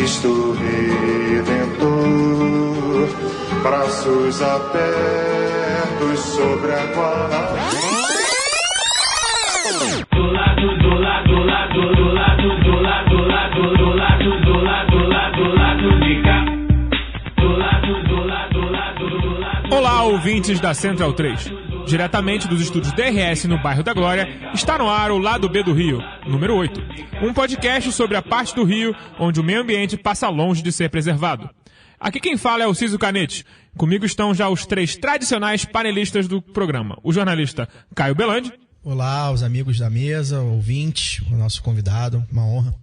Cristo Redentor, braços abertos sobre a guarda. Olá, ouvintes da Central 3. Diretamente dos estúdios DRS no bairro da Glória, está no ar o Lado B do Rio, número 8. Um podcast sobre a parte do Rio onde o meio ambiente passa longe de ser preservado. Aqui quem fala é o Ciso Canete. Comigo estão já os três tradicionais panelistas do programa. O jornalista Caio Belandi. Olá, os amigos da mesa, ouvintes, o nosso convidado, uma honra.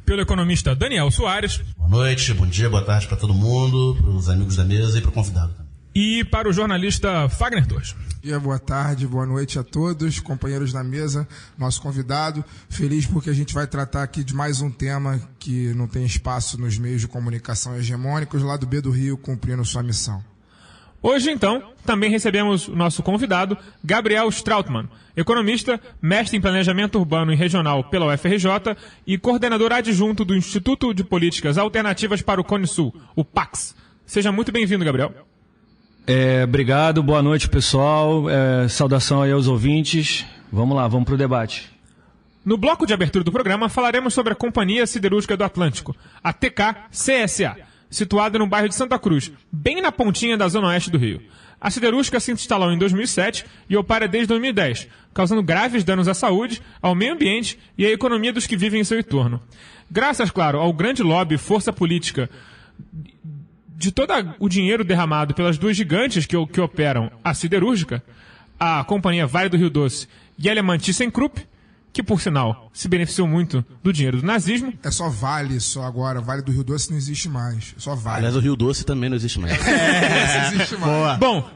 Pelo economista Daniel Soares. Boa noite, bom dia, boa tarde para todo mundo, para os amigos da mesa e para o convidado também. E para o jornalista Fagner Torres. Boa tarde, boa noite a todos, companheiros da mesa, nosso convidado. Feliz porque a gente vai tratar aqui de mais um tema que não tem espaço nos meios de comunicação hegemônicos, Lado B do Rio cumprindo sua missão. Hoje, então, também recebemos o nosso convidado, Gabriel Strautmann, economista, mestre em planejamento urbano e regional pela UFRJ e coordenador adjunto do Instituto de Políticas Alternativas para o Cone Sul, o PAX. Seja muito bem-vindo, Gabriel. Obrigado, boa noite, pessoal. Saudação aí aos ouvintes. Vamos lá, vamos para o debate. No bloco de abertura do programa, falaremos sobre a Companhia Siderúrgica do Atlântico, a TK-CSA, situada no bairro de Santa Cruz, bem na pontinha da zona oeste do Rio. A siderúrgica se instalou em 2007 e opera desde 2010, causando graves danos à saúde, ao meio ambiente e à economia dos que vivem em seu entorno. Graças, claro, ao grande lobby e força política de todo o dinheiro derramado pelas duas gigantes que operam a siderúrgica, a Companhia Vale do Rio Doce e a Alemã ThyssenKrupp, que, por sinal, se beneficiou muito do dinheiro do nazismo. É só Vale, só agora. Vale do Rio Doce não existe mais. Só Vale. Aliás, o Rio Doce também não existe mais. Não existe mais. Boa. Bom,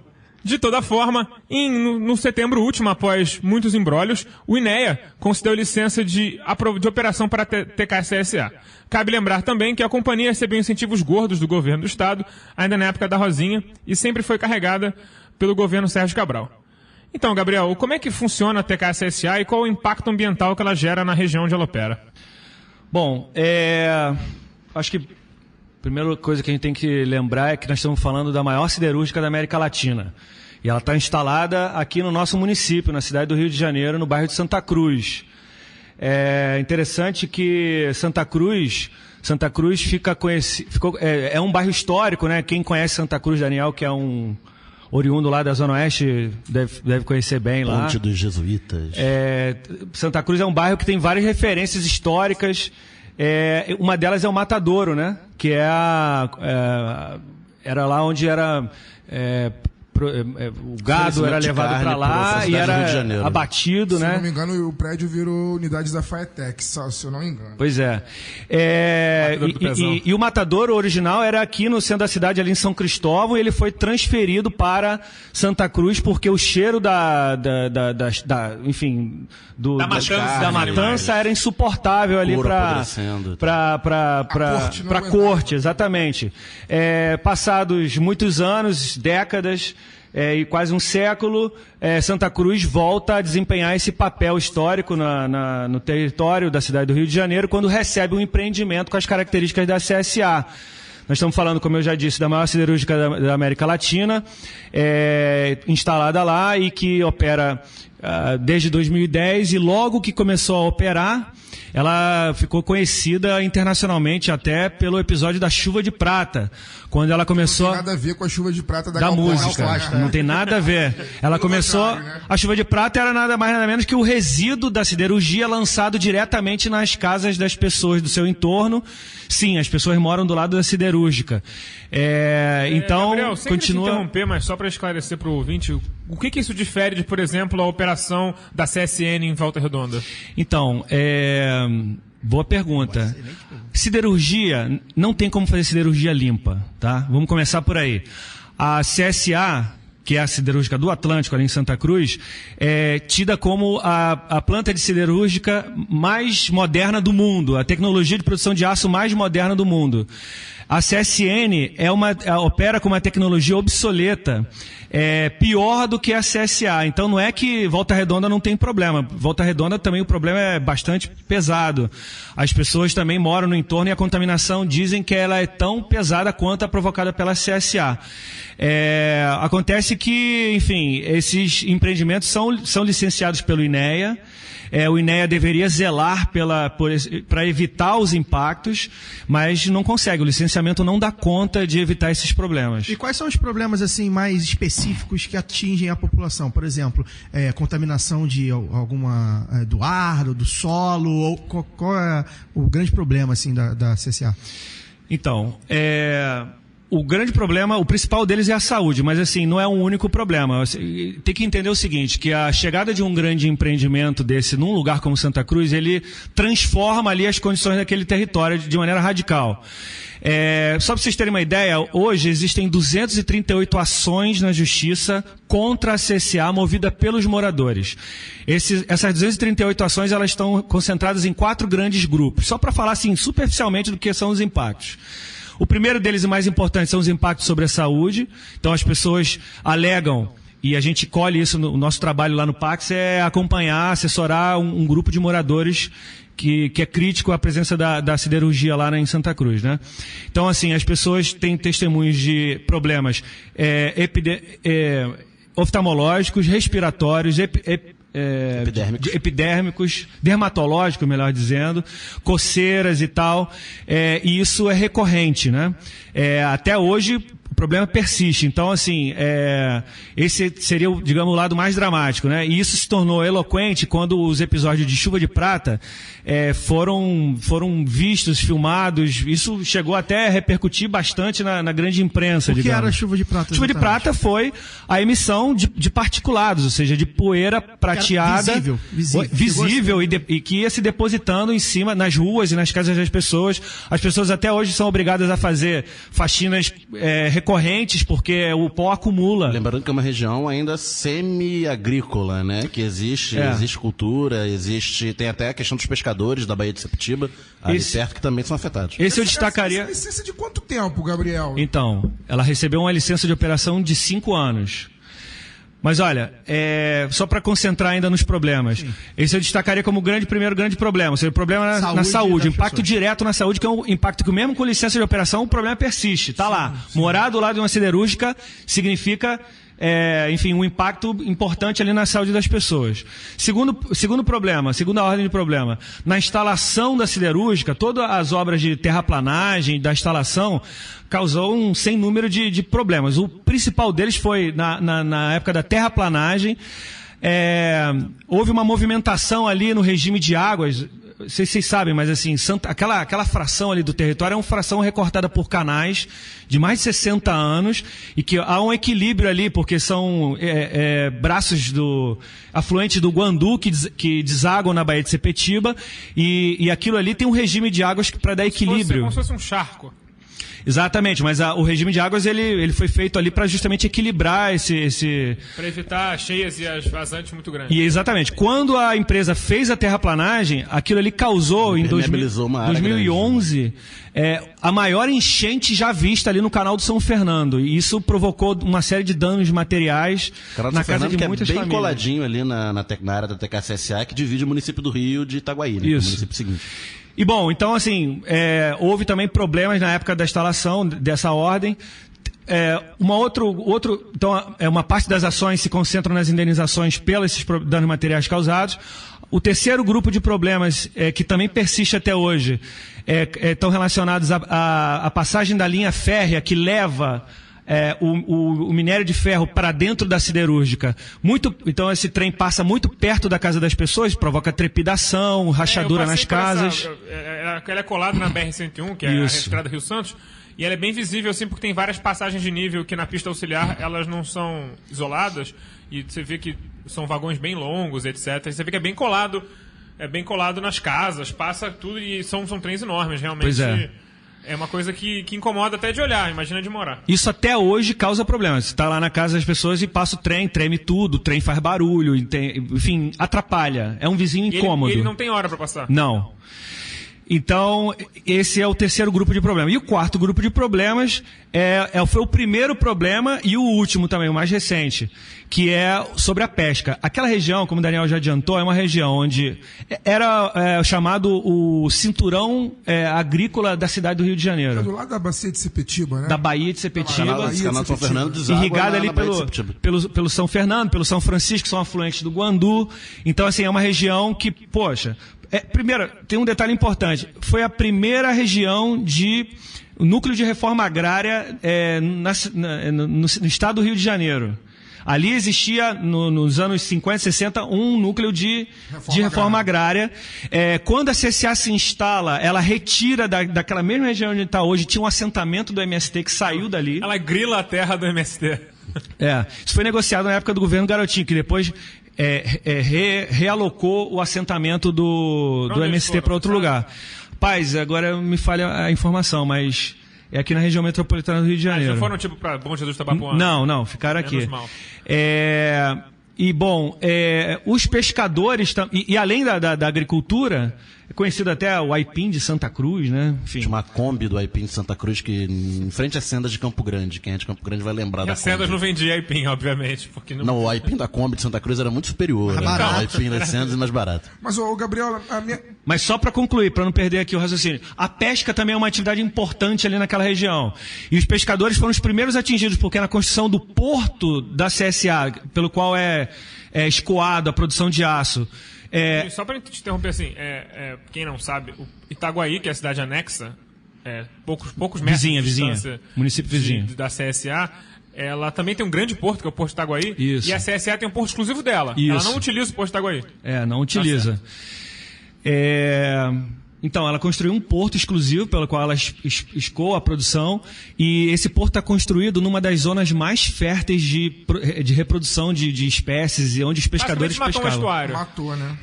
de toda forma, no setembro último, após muitos embrólios, o INEA concedeu licença de operação para a TK-CSA. Cabe lembrar também que a companhia recebeu incentivos gordos do governo do estado, ainda na época da Rosinha, e sempre foi carregada pelo governo Sérgio Cabral. Então, Gabriel, como é que funciona a TK-CSA e qual o impacto ambiental que ela gera na região onde ela opera? Bom, acho que a primeira coisa que a gente tem que lembrar é que nós estamos falando da maior siderúrgica da América Latina. E ela está instalada aqui no nosso município, na cidade do Rio de Janeiro, no bairro de Santa Cruz. É interessante que Santa Cruz é um bairro histórico, né? Quem conhece Santa Cruz, Daniel, que é um oriundo lá da Zona Oeste, deve conhecer bem lá. Ponte dos Jesuítas. Santa Cruz é um bairro que tem várias referências históricas. Uma delas é o Matadouro, né? Que era lá onde era... o gado era levado para lá e era abatido, né? Se não me engano, o prédio virou unidades da Faetec, se eu não me engano. Pois é. E o Matadouro original era aqui no centro da cidade, ali em São Cristóvão, e ele foi transferido para Santa Cruz porque o cheiro da matança era insuportável ali para a corte, exatamente. Passados muitos anos, décadas, e quase um século, Santa Cruz volta a desempenhar esse papel histórico no território da cidade do Rio de Janeiro, quando recebe um empreendimento com as características da CSA. Nós estamos falando, como eu já disse, da maior siderúrgica da América Latina, instalada lá e que opera desde 2010, e logo que começou a operar, ela ficou conhecida internacionalmente até pelo episódio da Chuva de Prata, quando ela começou... Não tem nada a ver com a Chuva de Prata da música, não tem nada a ver. Ela começou... A Chuva de Prata era nada mais nada menos que o resíduo da siderurgia lançado diretamente nas casas das pessoas do seu entorno. Sim, as pessoas moram do lado da siderúrgica. Então, Gabriel, sem continua... interromper, mas só para esclarecer para o ouvinte, o que isso difere de, por exemplo, a operação da CSN em Volta Redonda? Então, boa pergunta. Siderurgia, não tem como fazer siderurgia limpa, tá? Vamos começar por aí. A CSA, que é a siderúrgica do Atlântico, ali em Santa Cruz, é tida como a planta de siderúrgica mais moderna do mundo, a tecnologia de produção de aço mais moderna do mundo. A CSN opera com uma tecnologia obsoleta, pior do que a CSA. Então não é que Volta Redonda não tem problema. Volta Redonda também o problema é bastante pesado. As pessoas também moram no entorno e a contaminação dizem que ela é tão pesada quanto a provocada pela CSA. Acontece que, enfim, esses empreendimentos são licenciados pelo INEA. O INEA deveria zelar para evitar os impactos, mas não consegue. O licenciamento não dá conta de evitar esses problemas. E quais são os problemas assim mais específicos que atingem a população? Por exemplo, contaminação de alguma do ar, ou do solo? Ou qual é o grande problema assim da CSA? Então, o grande problema, o principal deles é a saúde, mas assim, não é um único problema. Tem que entender o seguinte, que a chegada de um grande empreendimento desse num lugar como Santa Cruz, ele transforma ali as condições daquele território de maneira radical. Só para vocês terem uma ideia, hoje existem 238 ações na justiça contra a CSA movida pelos moradores. Essas 238 ações elas estão concentradas em 4 grandes grupos. Só para falar assim, superficialmente do que são os impactos. O primeiro deles e mais importante são os impactos sobre a saúde. Então as pessoas alegam, e a gente colhe isso no nosso trabalho lá no Pax, é acompanhar, assessorar um grupo de moradores que é crítico à presença da siderurgia lá em Santa Cruz, né? Então, assim, as pessoas têm testemunhos de problemas oftalmológicos, respiratórios, epidérmicos, dermatológicos, melhor dizendo, coceiras e tal, e isso é recorrente, né? Até hoje o problema persiste. Então, assim, esse seria, digamos, o lado mais dramático, né? E isso se tornou eloquente quando os episódios de Chuva de Prata foram vistos, filmados. Isso chegou até a repercutir bastante na grande imprensa, digamos. O que era Chuva de Prata? Chuva de Prata foi a emissão de particulados, ou seja, de poeira prateada, visível e que ia se depositando em cima, nas ruas e nas casas das pessoas. As pessoas até hoje são obrigadas a fazer faxinas recorrentes, porque o pó acumula. Lembrando que é uma região ainda semi-agrícola, né? Que existe cultura, tem até a questão dos pescadores da Baía de Sepetiba, ali perto, que também são afetados. Esse eu destacaria... Essa licença de quanto tempo, Gabriel? Então, ela recebeu uma licença de operação de 5 anos. Mas olha, só para concentrar ainda nos problemas, sim, esse eu destacaria como primeiro grande problema. Ou seja, o problema na saúde, impacto direto na saúde, que é um impacto que mesmo com licença de operação, o problema persiste. Está lá. Sim. Morar do lado de uma siderúrgica significa, enfim, um impacto importante ali na saúde das pessoas. Segunda ordem de problema, na instalação da siderúrgica, todas as obras de terraplanagem, da instalação, causou um sem número de problemas. O principal deles foi na época da terraplanagem. Houve uma movimentação ali no regime de águas. Vocês sabem, mas assim, aquela fração ali do território é uma fração recortada por canais de mais de 60 anos e que há um equilíbrio ali, porque são braços afluentes do Guandu que desaguam na Baía de Sepetiba e aquilo ali tem um regime de águas para dar equilíbrio. Como se fosse um charco. Exatamente, mas o regime de águas ele foi feito ali para justamente equilibrar esse... Para evitar cheias e as vazantes muito grandes. E exatamente. Quando a empresa fez a terraplanagem, aquilo ali causou, em 2011, a maior enchente já vista ali no canal do São Fernando. E isso provocou uma série de danos materiais na casa de muitas famílias. É bem coladinho ali na área da TKCSA, que divide o município do Rio de Itaguaí, né, o município seguinte. E bom, então assim, houve também problemas na época da instalação dessa ordem. Então, uma parte das ações se concentram nas indenizações pelos danos materiais causados. O terceiro grupo de problemas que também persiste até hoje estão relacionados à passagem da linha férrea que leva o minério de ferro para dentro da siderúrgica. Então esse trem passa muito perto da casa das pessoas, provoca trepidação, rachadura nas casas. Ela é colada na BR-101, que é a estrada Rio Santos, e ela é bem visível assim, porque tem várias passagens de nível que na pista auxiliar elas não são isoladas, e você vê que são vagões bem longos, etc. E você vê que é bem colado nas casas, passa tudo, e são trens enormes, realmente. Pois é. É uma coisa que incomoda até de olhar, imagina de morar. Isso até hoje causa problemas. Você está lá na casa das pessoas e passa o trem, treme tudo, o trem faz barulho, enfim, atrapalha. É um vizinho incômodo. E ele não tem hora para passar. Não. Então, esse é o terceiro grupo de problemas. E o quarto grupo de problemas foi o primeiro problema e o último também, o mais recente, que é sobre a pesca. Aquela região, como o Daniel já adiantou, é uma região onde era chamado o cinturão agrícola da cidade do Rio de Janeiro. É do lado da Bacia de Sepetiba, né? Da Baía de Sepetiba. Canal São Fernando deságua irrigada ali pelo São Fernando, pelo São Francisco, que são afluentes do Guandu. Então, assim, é uma região que, poxa... primeiro, tem um detalhe importante. Foi a primeira região de núcleo de reforma agrária no estado do Rio de Janeiro. Ali existia, nos anos 50, 60, um núcleo de reforma agrária. Quando a CSA se instala, ela retira daquela mesma região onde está hoje, tinha um assentamento do MST que saiu dali. Ela grila a terra do MST. Isso foi negociado na época do governo Garotinho, que depois realocou o assentamento do MST para outro lugar. Paz, agora me falha a informação, mas é aqui na região metropolitana do Rio de Janeiro. Já foram tipo para Bom Jesus Tabapuã? Não, ficaram aqui. Os pescadores, e além da agricultura, é conhecido até o Aipim de Santa Cruz, né? Enfim. Tinha uma Kombi do Aipim de Santa Cruz que em frente às sendas de Campo Grande. Quem é de Campo Grande vai lembrar da Kombi. As sendas não vendia Aipim, obviamente. Porque não, o Aipim da Kombi de Santa Cruz era muito superior. Né? O Aipim das sendas é mais barato. Mas, Gabriel, Mas só para concluir, para não perder aqui o raciocínio, a pesca também é uma atividade importante ali naquela região. E os pescadores foram os primeiros atingidos, porque na construção do porto da CSA, pelo qual é escoado a produção de aço. Só para te interromper assim, quem não sabe, o Itaguaí, que é a cidade anexa, poucos metros de distância, município vizinho da CSA, ela também tem um grande porto, que é o Porto Itaguaí. Isso. E a CSA tem um porto exclusivo dela. Isso. Ela não utiliza o Porto Itaguaí. Não utiliza. Então, ela construiu um porto exclusivo pelo qual ela escoa a produção, e esse porto está construído numa das zonas mais férteis de reprodução de espécies e onde os pescadores pescavam. Matou, né?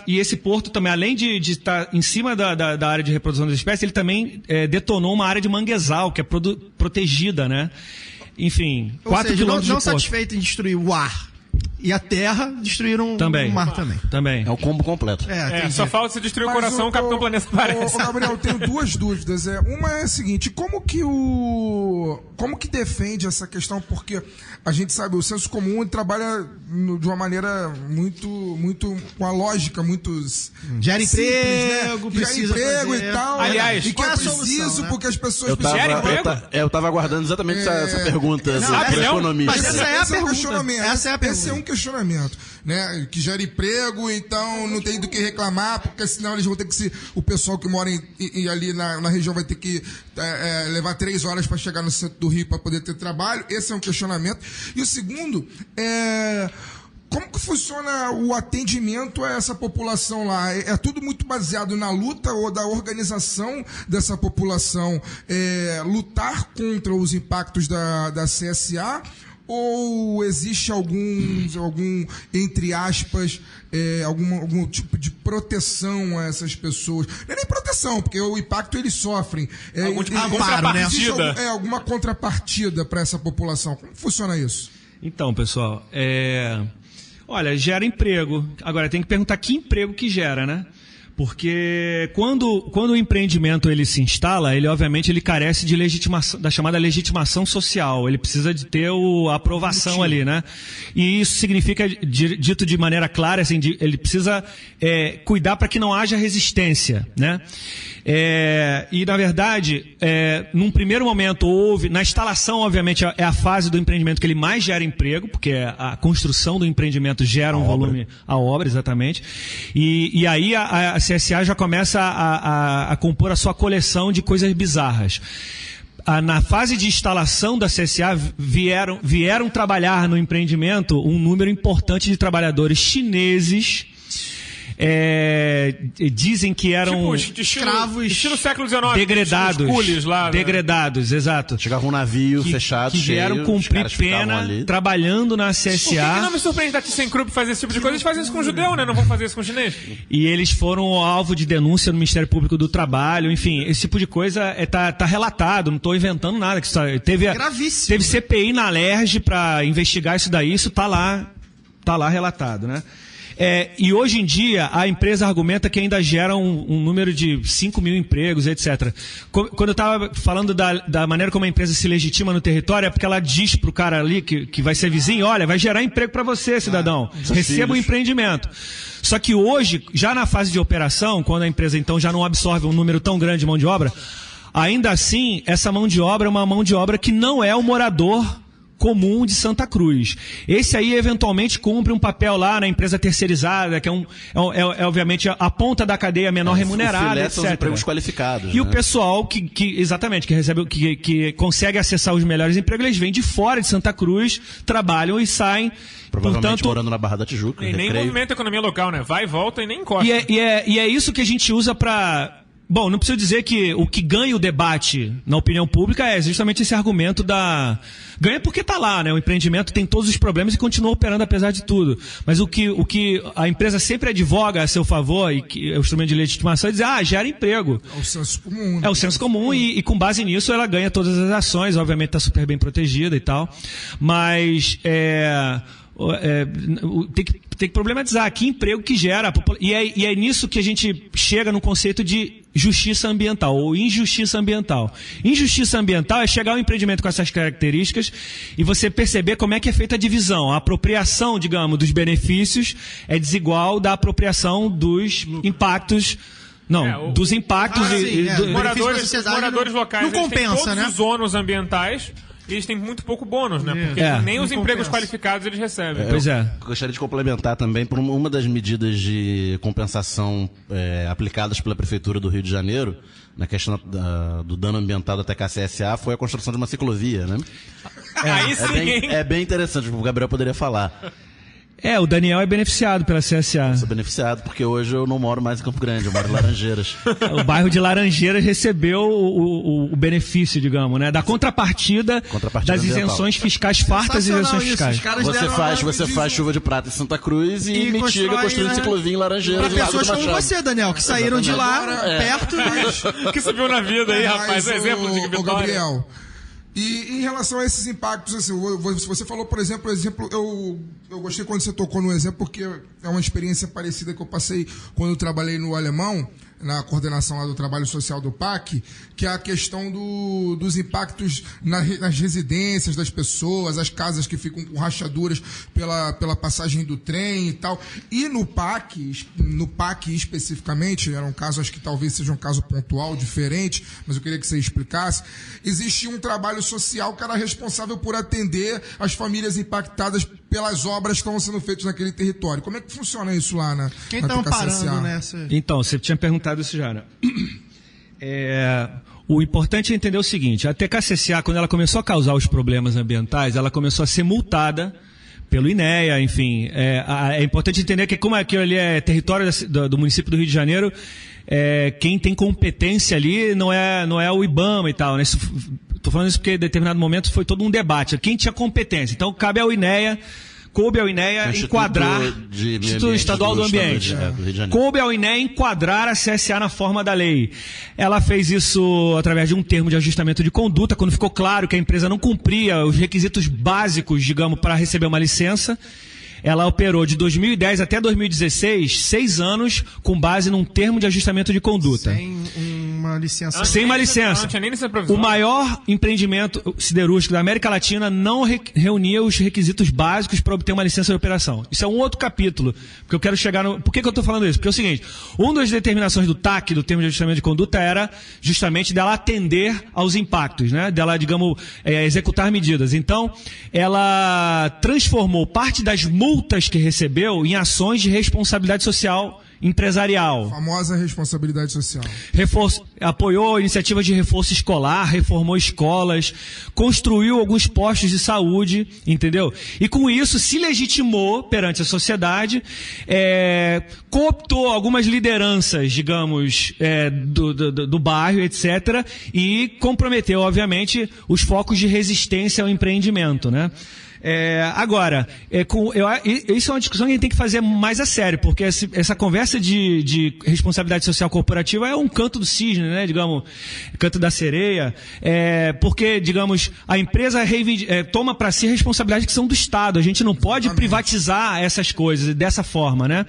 E esse porto também, além de estar em cima da área de reprodução das espécies, ele também detonou uma área de manguezal, que é protegida, né? Enfim, 4 quilômetros de porto. Não satisfeito em destruir o ar e a terra, destruíram o mar também. É o combo completo. Só falta se destruir o coração, o Capitão Planeta aparece. Gabriel, eu tenho duas dúvidas. Uma é a seguinte, como que defende essa questão? Porque a gente sabe, o senso comum trabalha de uma maneira muito com a lógica muito gera simples, emprego, né? precisa gera emprego fazer. e tal. Aliás, e que é preciso, né? Porque as pessoas eu tava aguardando exatamente essa pergunta do economista. Mas essa é a pergunta. Esse é um questionamento, né? Que gera emprego, então não tem do que reclamar, porque senão eles vão ter que o pessoal que mora ali na região vai ter que levar 3 horas para chegar no centro do Rio para poder ter trabalho. Esse é um questionamento. E o segundo como que funciona o atendimento a essa população lá? É tudo muito baseado na luta ou da organização dessa população lutar contra os impactos da CSA? Ou existe algum entre aspas, algum tipo de proteção a essas pessoas? Não é nem proteção, porque o impacto eles sofrem. Algum tipo de contrapartida? Alguma contrapartida para essa população. Como funciona isso? Então, pessoal, olha, gera emprego. Agora, tem que perguntar que emprego que gera, né? Porque quando o empreendimento ele se instala, ele obviamente ele carece de legitimação, da chamada legitimação social. Ele precisa de ter a aprovação ali, né? E isso significa, dito de maneira clara, assim, ele precisa cuidar para que não haja resistência, né? E na verdade, num primeiro momento na instalação, obviamente, é a fase do empreendimento que ele mais gera emprego, porque a construção do empreendimento gera um volume, a obra, exatamente. E aí a CSA já começa a compor a sua coleção de coisas bizarras. Na fase de instalação da CSA vieram trabalhar no empreendimento um número importante de trabalhadores chineses, dizem que eram escravos, estilo século XIX, degradados, coolies lá, degradados, exato. Chegava um navio fechado, que vieram cumprir pena trabalhando na CSA. Por que não me surpreende da ThyssenKrupp fazer esse tipo de coisa? Eles fazem isso com judeu, né? Não vão fazer isso com chinês. E eles foram alvo de denúncia no Ministério Público do Trabalho, enfim, esse tipo de coisa tá relatado, não estou inventando nada. Gravíssimo. Teve CPI na Alerj para investigar isso daí, isso tá lá relatado, né? E hoje em dia, a empresa argumenta que ainda gera um número de 5 mil empregos, etc. Quando eu estava falando da maneira como a empresa se legitima no território, é porque ela diz para o cara ali, que vai ser vizinho, olha, vai gerar emprego para você, cidadão. Receba o empreendimento. Só que hoje, já na fase de operação, quando a empresa então já não absorve um número tão grande de mão de obra, ainda assim, essa mão de obra é uma mão de obra que não é o morador comum de Santa Cruz. Esse aí, eventualmente, cumpre um papel lá na empresa terceirizada, que é obviamente, a ponta da cadeia menor remunerada, etc. São os empregos qualificados. E o pessoal exatamente, que recebe, que consegue acessar os melhores empregos, eles vêm de fora de Santa Cruz, trabalham e saem. Provavelmente morando na Barra da Tijuca. E nem movimenta a economia local, né? Vai e volta e nem encosta. E é isso que a gente usa para... Bom, não preciso dizer que o que ganha o debate na opinião pública é justamente esse argumento ganha porque está lá, né? O empreendimento tem todos os problemas e continua operando apesar de tudo. Mas o que a empresa sempre advoga a seu favor, e que é o instrumento de legitimação, é dizer, gera emprego. É o senso comum. É o senso comum e com base nisso ela ganha todas as ações, obviamente está super bem protegida e tal. Mas tem que problematizar que emprego que gera e é nisso que a gente chega no conceito de justiça ambiental ou injustiça ambiental. Injustiça ambiental é chegar ao empreendimento com essas características e você perceber como é que é feita a divisão. A apropriação, digamos, dos benefícios é desigual da apropriação dos impactos. Não, dos impactos moradores locais não compensa, têm todos né? os ônus ambientais. E eles têm muito pouco bônus, né? Porque nem os empregos qualificados eles recebem. Pois é. Gostaria de complementar também por uma das medidas de compensação aplicadas pela Prefeitura do Rio de Janeiro, na questão do dano ambiental da TKCSA, foi a construção de uma ciclovia, né? Aí sim, é bem interessante, o Gabriel poderia falar. O Daniel é beneficiado pela CSA. Eu sou beneficiado porque hoje eu não moro mais em Campo Grande, eu moro em Laranjeiras. O bairro de Laranjeiras recebeu o benefício, digamos, né? Da contrapartida das isenções fiscais, fartas isenções fiscais. Você faz chuva de prata em Santa Cruz e mitiga construindo ciclovia em Laranjeiras. Para pessoas como você, Daniel, que saíram de lá, perto que subiu na vida aí, rapaz. Um exemplo de vitória. Gabriel, e em relação a esses impactos, assim, você falou, por exemplo, eu gostei quando você tocou no exemplo, porque é uma experiência parecida que eu passei quando eu trabalhei no Alemão, na coordenação lá do trabalho social do PAC, que é a questão dos impactos nas residências das pessoas, as casas que ficam com rachaduras pela passagem do trem e tal. E no PAC especificamente, era um caso, acho que talvez seja um caso pontual, diferente, mas eu queria que você explicasse, existia um trabalho social que era responsável por atender as famílias impactadas pelas obras que estavam sendo feitas naquele território. Como é que funciona isso lá na Quem está parando nessa? Então, você tinha perguntado isso já, né? O importante é entender o seguinte, a TKCSA, quando ela começou a causar os problemas ambientais, ela começou a ser multada pelo INEA, enfim. É importante entender que como aquilo ali é território do município do Rio de Janeiro, quem tem competência ali não é o IBAMA e tal, né? Estou falando isso porque em determinado momento foi todo um debate. Quem tinha competência? Então coube ao INEA enquadrar Instituto Estadual do Ambiente. Coube ao INEA enquadrar a CSA na forma da lei. Ela fez isso através de um termo de ajustamento de conduta, quando ficou claro que a empresa não cumpria os requisitos básicos, digamos, para receber uma licença. Ela operou de 2010 até 2016, 6 anos, com base num termo de ajustamento de conduta. Sem uma licença. Sem uma licença. O maior empreendimento siderúrgico da América Latina não reunia os requisitos básicos para obter uma licença de operação. Isso é um outro capítulo, porque eu quero chegar no... Por que eu estou falando isso? Porque é o seguinte, uma das determinações do TAC, do termo de ajustamento de conduta, era justamente dela atender aos impactos, né? Dela, digamos, executar medidas. Então, ela transformou parte das multas que recebeu em ações de responsabilidade social empresarial. A famosa responsabilidade social. apoiou iniciativas de reforço escolar, reformou escolas, construiu alguns postos de saúde, entendeu? E com isso se legitimou perante a sociedade, cooptou algumas lideranças, digamos, do bairro, etc., e comprometeu, obviamente, os focos de resistência ao empreendimento, né? Agora, isso é uma discussão que a gente tem que fazer mais a sério, porque essa conversa de responsabilidade social corporativa é um canto do cisne, né? Digamos, canto da sereia, porque, digamos, a empresa toma para si responsabilidades que são do Estado. A gente não pode privatizar essas coisas dessa forma, né?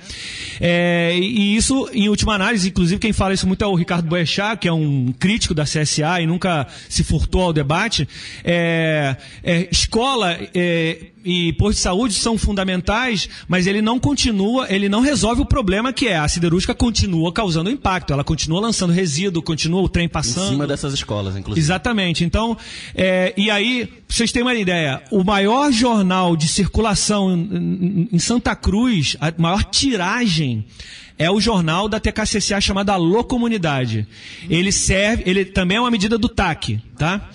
E isso, em última análise, inclusive quem fala isso muito é o Ricardo Boechat, que é um crítico da CSA e nunca se furtou ao debate. Escola e posto de saúde são fundamentais, mas ele não resolve o problema que a siderúrgica continua causando impacto, ela continua lançando resíduo, continua o trem passando. Em cima dessas escolas, inclusive. Exatamente. Então, e aí, pra vocês terem uma ideia, o maior jornal de circulação em Santa Cruz, a maior tiragem, é o jornal da TKCCA chamado Alô Comunidade. Ele também é uma medida do TAC, tá?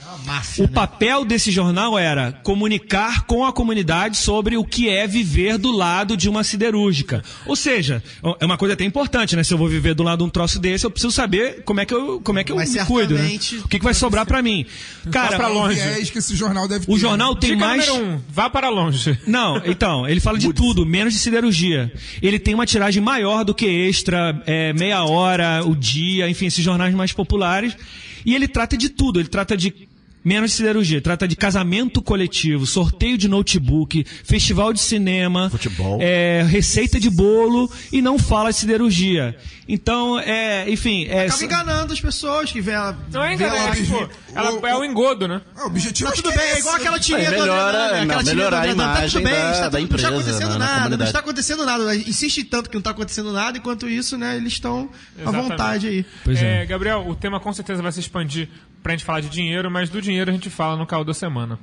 O papel desse jornal era comunicar com a comunidade sobre o que é viver do lado de uma siderúrgica. Ou seja, é uma coisa até importante, né? Se eu vou viver do lado de um troço desse, eu preciso saber como é que eu me cuido, né? O que vai sobrar pra mim. Cara, pra longe. Que esse jornal deve ter. O jornal tem Dica mais... número 1, vá para longe. Não, então, ele fala de tudo, menos de siderurgia. Ele tem uma tiragem maior do que Extra, Meia Hora, O Dia, enfim, esses jornais mais populares. E ele trata de tudo, ele trata de menos de siderurgia, trata de casamento coletivo, sorteio de notebook, festival de cinema, futebol, receita de bolo, e não fala de siderurgia. Então, enfim... Acaba enganando as pessoas que vê ela... Não é enganar, é o engodo, né? O objetivo tudo bem, é igual aquela tirinha do Adriano, melhorar a imagem da empresa, não está acontecendo nada, não está acontecendo nada. Insiste tanto que não está acontecendo nada, enquanto isso, né, eles estão à vontade aí. Pois é. Gabriel, o tema com certeza vai se expandir pra gente falar de dinheiro, mas do dinheiro a gente fala no Caô da Semana.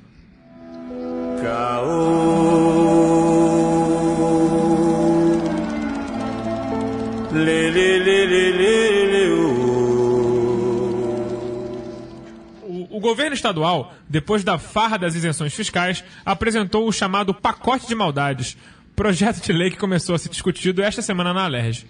O governo estadual, depois da farra das isenções fiscais, apresentou o chamado Pacote de Maldades, projeto de lei que começou a ser discutido esta semana na Alerj.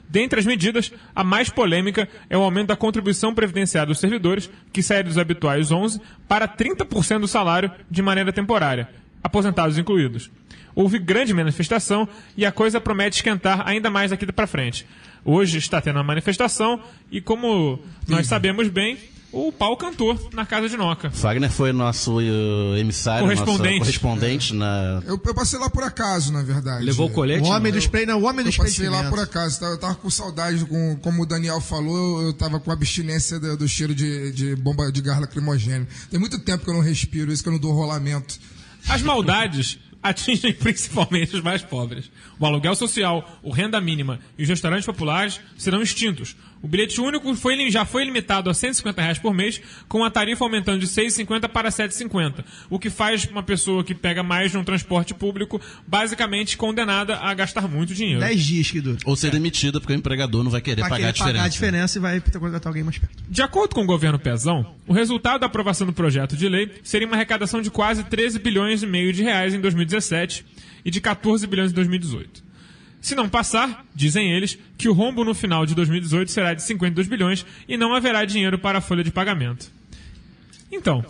Dentre as medidas, a mais polêmica é o aumento da contribuição previdenciária dos servidores, que sai dos habituais 11% para 30% do salário de maneira temporária, aposentados incluídos. Houve grande manifestação e a coisa promete esquentar ainda mais daqui para frente. Hoje está tendo uma manifestação e, como nós sabemos bem, o pau cantou na casa de Noca. Fagner foi nosso emissário, correspondente na... Eu passei lá por acaso, na verdade. Levou o colete? O homem do spray, não, o homem do spray. Eu passei lá por acaso, eu tava com saudade, como o Daniel falou, eu tava com abstinência do cheiro de bomba de gás lacrimogêneo. Tem muito tempo que eu não respiro isso, que eu não dou rolamento. As maldades atingem principalmente os mais pobres. O aluguel social, o renda mínima e os restaurantes populares serão extintos. O bilhete único já foi limitado a R$ 150 por mês, com a tarifa aumentando de R$ 6,50 para R$ 7,50, o que faz uma pessoa que pega mais num transporte público basicamente condenada a gastar muito dinheiro. 10 dias que dura. Ou ser demitida, porque o empregador não vai querer pagar a diferença e vai contratar alguém mais perto. De acordo com o governo Pezão, o resultado da aprovação do projeto de lei seria uma arrecadação de quase 13 bilhões e meio de reais em 2017 e de 14 bilhões em 2018. Se não passar, dizem eles, que o rombo no final de 2018 será de 52 bilhões e não haverá dinheiro para a folha de pagamento. Então,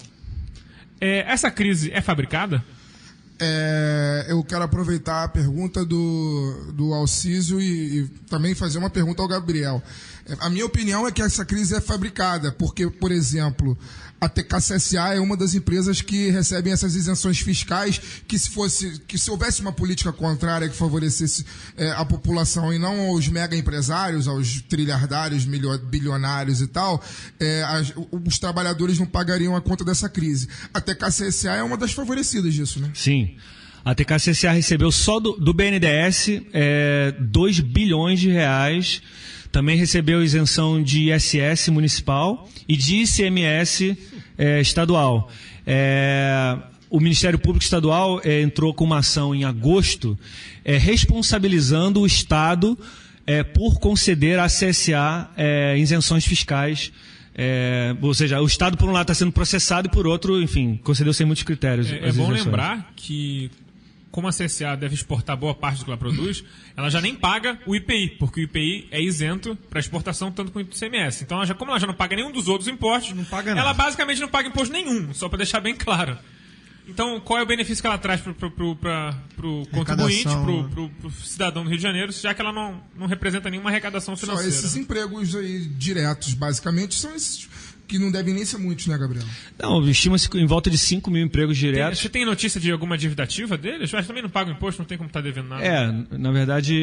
essa crise é fabricada? Eu quero aproveitar a pergunta do Alcísio e também fazer uma pergunta ao Gabriel. A minha opinião é que essa crise é fabricada, porque, por exemplo, a TKCSA é uma das empresas que recebem essas isenções fiscais, que se houvesse uma política contrária que favorecesse a população e não aos mega empresários, aos trilhardários, bilionários e tal, os trabalhadores não pagariam a conta dessa crise. A TKCSA é uma das favorecidas disso, né? Sim. A TKCSA recebeu só do BNDES 2 bilhões de reais. Também recebeu isenção de ISS municipal e de ICMS estadual. O Ministério Público Estadual entrou com uma ação em agosto responsabilizando o Estado por conceder à CSA isenções fiscais Ou seja, o Estado, por um lado, está sendo processado e, por outro, enfim, concedeu sem muitos critérios. É bom lembrar que, como a CSA deve exportar boa parte do que ela produz, ela já nem paga o IPI, porque o IPI é isento para exportação tanto quanto o ICMS. Então, como ela já não paga nenhum dos outros impostos, ela basicamente não paga imposto nenhum, só para deixar bem claro. Então, qual é o benefício que ela traz para o contribuinte, para o cidadão do Rio de Janeiro, já que ela não representa nenhuma arrecadação financeira? Só esses empregos aí diretos, basicamente, são esses que não devem nem ser muitos, né, Gabriel? Não, estima-se em volta de 5 mil empregos diretos. Você tem notícia de alguma dívida ativa deles? Mas também não pagam imposto, não tem como estar devendo nada. Na verdade,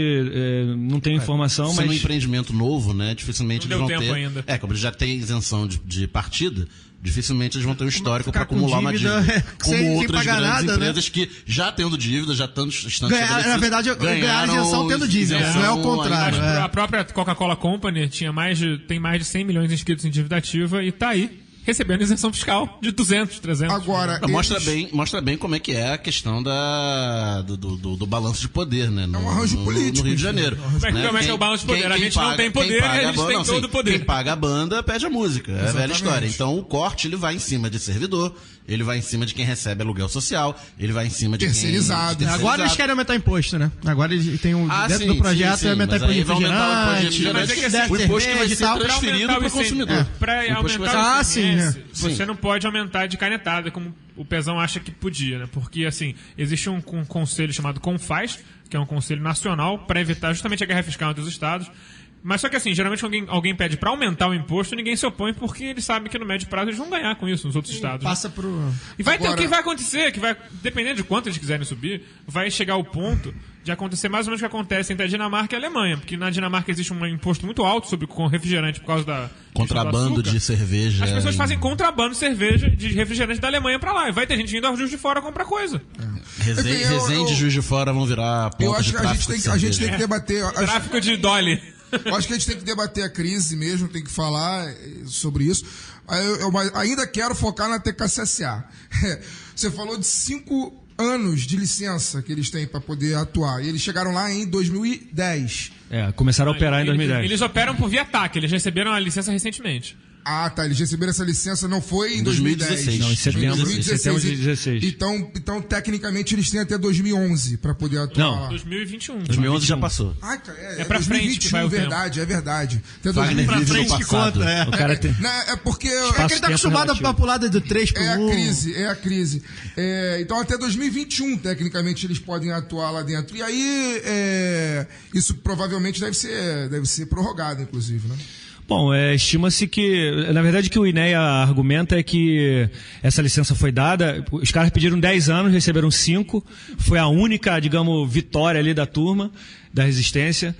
não tenho informação, mas... Sendo um empreendimento novo, né, dificilmente não eles deu vão tempo ter... ainda. Como eles já têm isenção de partida, dificilmente eles vão ter um histórico para acumular uma dívida. Como outras grandes nada, empresas, né? Que já tendo dívida, já estão na verdade, ganharam isenção tendo dívida, não é o contrário. A própria Coca-Cola Company tem mais de 100 milhões de inscritos em dívida ativa e está aí, recebendo isenção fiscal de 200, 300. Agora, mostra bem como é que é a questão do balanço de poder, né? É um arranjo político. No Rio de Janeiro. Como é que é o balanço de poder? A gente não tem poder e a gente tem todo o poder. Quem paga a banda pede a música. É a velha história. Então o corte ele vai em cima de servidor, ele vai em cima de quem recebe aluguel social, ele vai em cima de terceirizado. Agora eles querem aumentar imposto, né? Agora eles têm dentro do projeto aumentar imposto refrigerante, o imposto que vai ser transferido para o consumidor. Para aumentar o você não pode aumentar de canetada, como o Pezão acha que podia, né? Porque, assim, existe um conselho chamado CONFAS, que é um conselho nacional para evitar justamente a guerra fiscal entre os estados. Mas só que, assim, geralmente alguém pede para aumentar o imposto, ninguém se opõe porque eles sabem que no médio prazo eles vão ganhar com isso nos outros estados. Passa né? pro... E vai ter o que vai acontecer, dependendo de quanto eles quiserem subir, vai chegar o ponto de acontecer mais ou menos o que acontece entre a Dinamarca e a Alemanha, porque na Dinamarca existe um imposto muito alto sobre refrigerante por causa da contrabando de cerveja. As pessoas fazem contrabando de cerveja, de refrigerante da Alemanha pra lá, e vai ter gente indo ao Juiz de Fora comprar coisa. Resende e Juiz de Fora vão virar pontos de tráfico. A gente tem que debater. Tráfico de Dolly. Eu acho que a gente tem que debater a crise mesmo, tem que falar sobre isso. Eu ainda quero focar na TKCSA. Você falou de 5 anos de licença que eles têm para poder atuar. E eles chegaram lá em 2010. Começaram a operar em 2010. Eles operam por via TAC, eles receberam a licença recentemente. Ah, tá. Eles receberam essa licença, não foi em 2010. Não, em setembro de 2016. Então, tecnicamente, eles têm até 2011 para poder atuar. Não, 2021. 2011 já passou. Ah, cara, é pra 2021, frente que vai o verdade, tempo. É verdade. Até Wagner vive no passado. O cara tem... É porque... É que ele tá acostumado a pular do 3 por 1. É a crise. Então, até 2021, tecnicamente, eles podem atuar lá dentro. E aí, isso provavelmente deve ser prorrogado, inclusive, né? Bom, estima-se que, na verdade, o que o INEA argumenta é que essa licença foi dada, os caras pediram 10 anos, receberam 5, foi a única, digamos, vitória ali da turma, da resistência.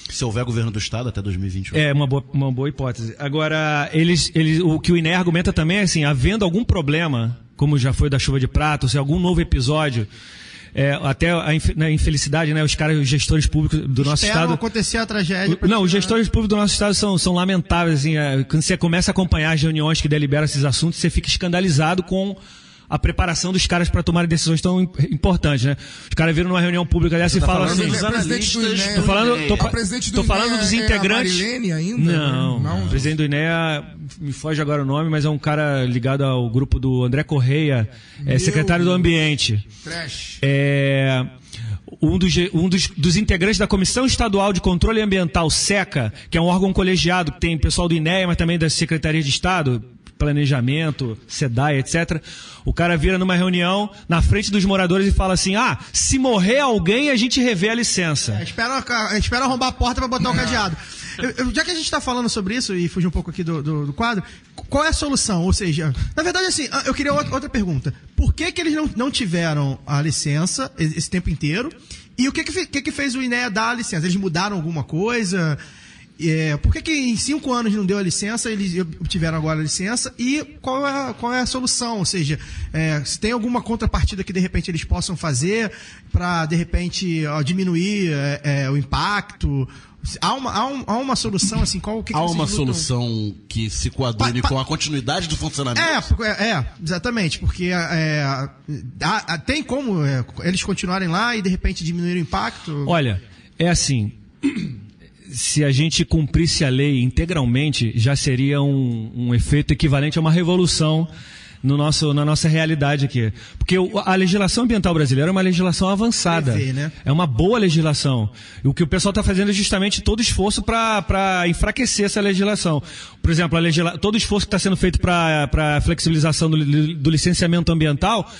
Se houver governo do Estado até 2021. É uma boa hipótese. Agora, o que o INEA argumenta também é assim, havendo algum problema, como já foi da chuva de prata, ou se algum novo episódio... até na infelicidade, né? Os gestores públicos do nosso estado... acontecer a tragédia... Os gestores públicos do nosso estado são lamentáveis. Assim, quando você começa a acompanhar as reuniões que deliberam esses assuntos, você fica escandalizado com a preparação dos caras para tomarem decisões tão importantes, né? Os caras viram numa reunião pública dessa e falam assim... Tô falando dos integrantes... Marilene ainda? Não. O presidente do INEA, me foge agora o nome, mas é um cara ligado ao grupo do André Correia, secretário do Ambiente. Trash. Um dos integrantes da Comissão Estadual de Controle Ambiental, SECA, que é um órgão colegiado que tem pessoal do INEA, mas também da Secretaria de Estado, Planejamento, SEDAI, etc. O cara vira numa reunião na frente dos moradores e fala assim: se morrer alguém, a gente revê a licença. Espera arrombar a porta para botar o cadeado. Já que a gente está falando sobre isso, e fugir um pouco aqui do quadro, qual é a solução? Ou seja, na verdade, assim, eu queria outra pergunta. Por que eles não tiveram a licença esse tempo inteiro? E o que fez o INEA dar a licença? Eles mudaram alguma coisa? Por que em 5 anos não deu a licença, eles obtiveram agora a licença? E qual é a solução? Ou seja, se tem alguma contrapartida que de repente eles possam fazer para de repente diminuir o impacto? Há uma solução assim? Há uma solução que se coadune com a continuidade do funcionamento? Exatamente, porque tem como eles continuarem lá e de repente diminuir o impacto? Olha, é assim... se a gente cumprisse a lei integralmente, já seria um efeito equivalente a uma revolução na nossa realidade aqui. Porque a legislação ambiental brasileira é uma legislação avançada. né? É uma boa legislação. E o que o pessoal está fazendo é justamente todo esforço para enfraquecer essa legislação. Por exemplo, todo esforço que está sendo feito para a flexibilização do licenciamento ambiental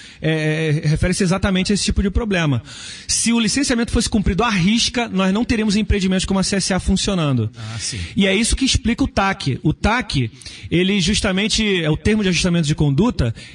refere-se exatamente a esse tipo de problema. Se o licenciamento fosse cumprido à risca, nós não teríamos empreendimentos como a CSA funcionando. Sim. E é isso que explica o TAC. O TAC, ele justamente, é o termo de ajustamento de conduta,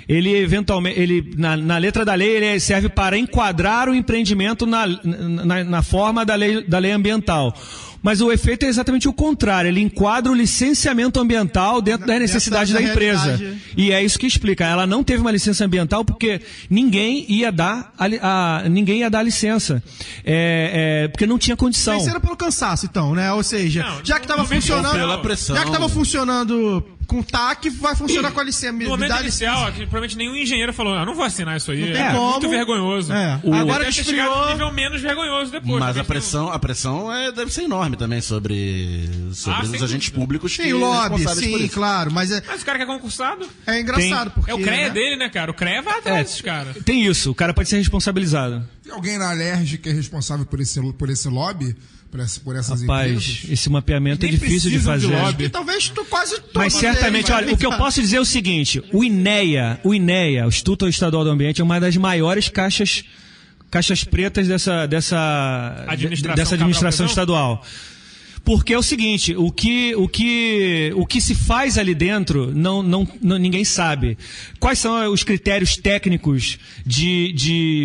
ele eventualmente, na letra da lei, ele serve para enquadrar o empreendimento na forma da lei ambiental. Mas o efeito é exatamente o contrário. Ele enquadra o licenciamento ambiental dentro da necessidade da empresa. E é isso que explica. Ela não teve uma licença ambiental porque ninguém ia dar a licença. Porque não tinha condição. Mas era pelo cansaço, então, né? Ou seja, já que estava funcionando. Pela pressão. Já que estava funcionando com TAC, vai funcionar com a licença. No momento inicial, provavelmente nenhum engenheiro falou, não vou assinar isso aí. Não tem como. Muito vergonhoso. Agora que esfriou, um nível menos vergonhoso depois. Mas a pressão deve ser enorme também sobre os agentes públicos. Sim, o lobby, sim, claro. Mas o cara que é concursado... É engraçado, porque... É o CREA dele, né, cara? O CREA vai atrás desses caras. Tem isso, o cara pode ser responsabilizado. Tem alguém na Alerj que é responsável por esse lobby? Por essas empresas? Rapaz, esse mapeamento é difícil de fazer. E talvez quase todos. Mas certamente, olha, o que eu posso dizer é o seguinte: o INEA, o Instituto Estadual do Ambiente, é uma das maiores caixas pretas dessa administração estadual. Porque é o seguinte, o que se faz ali dentro, ninguém sabe. Quais são os critérios técnicos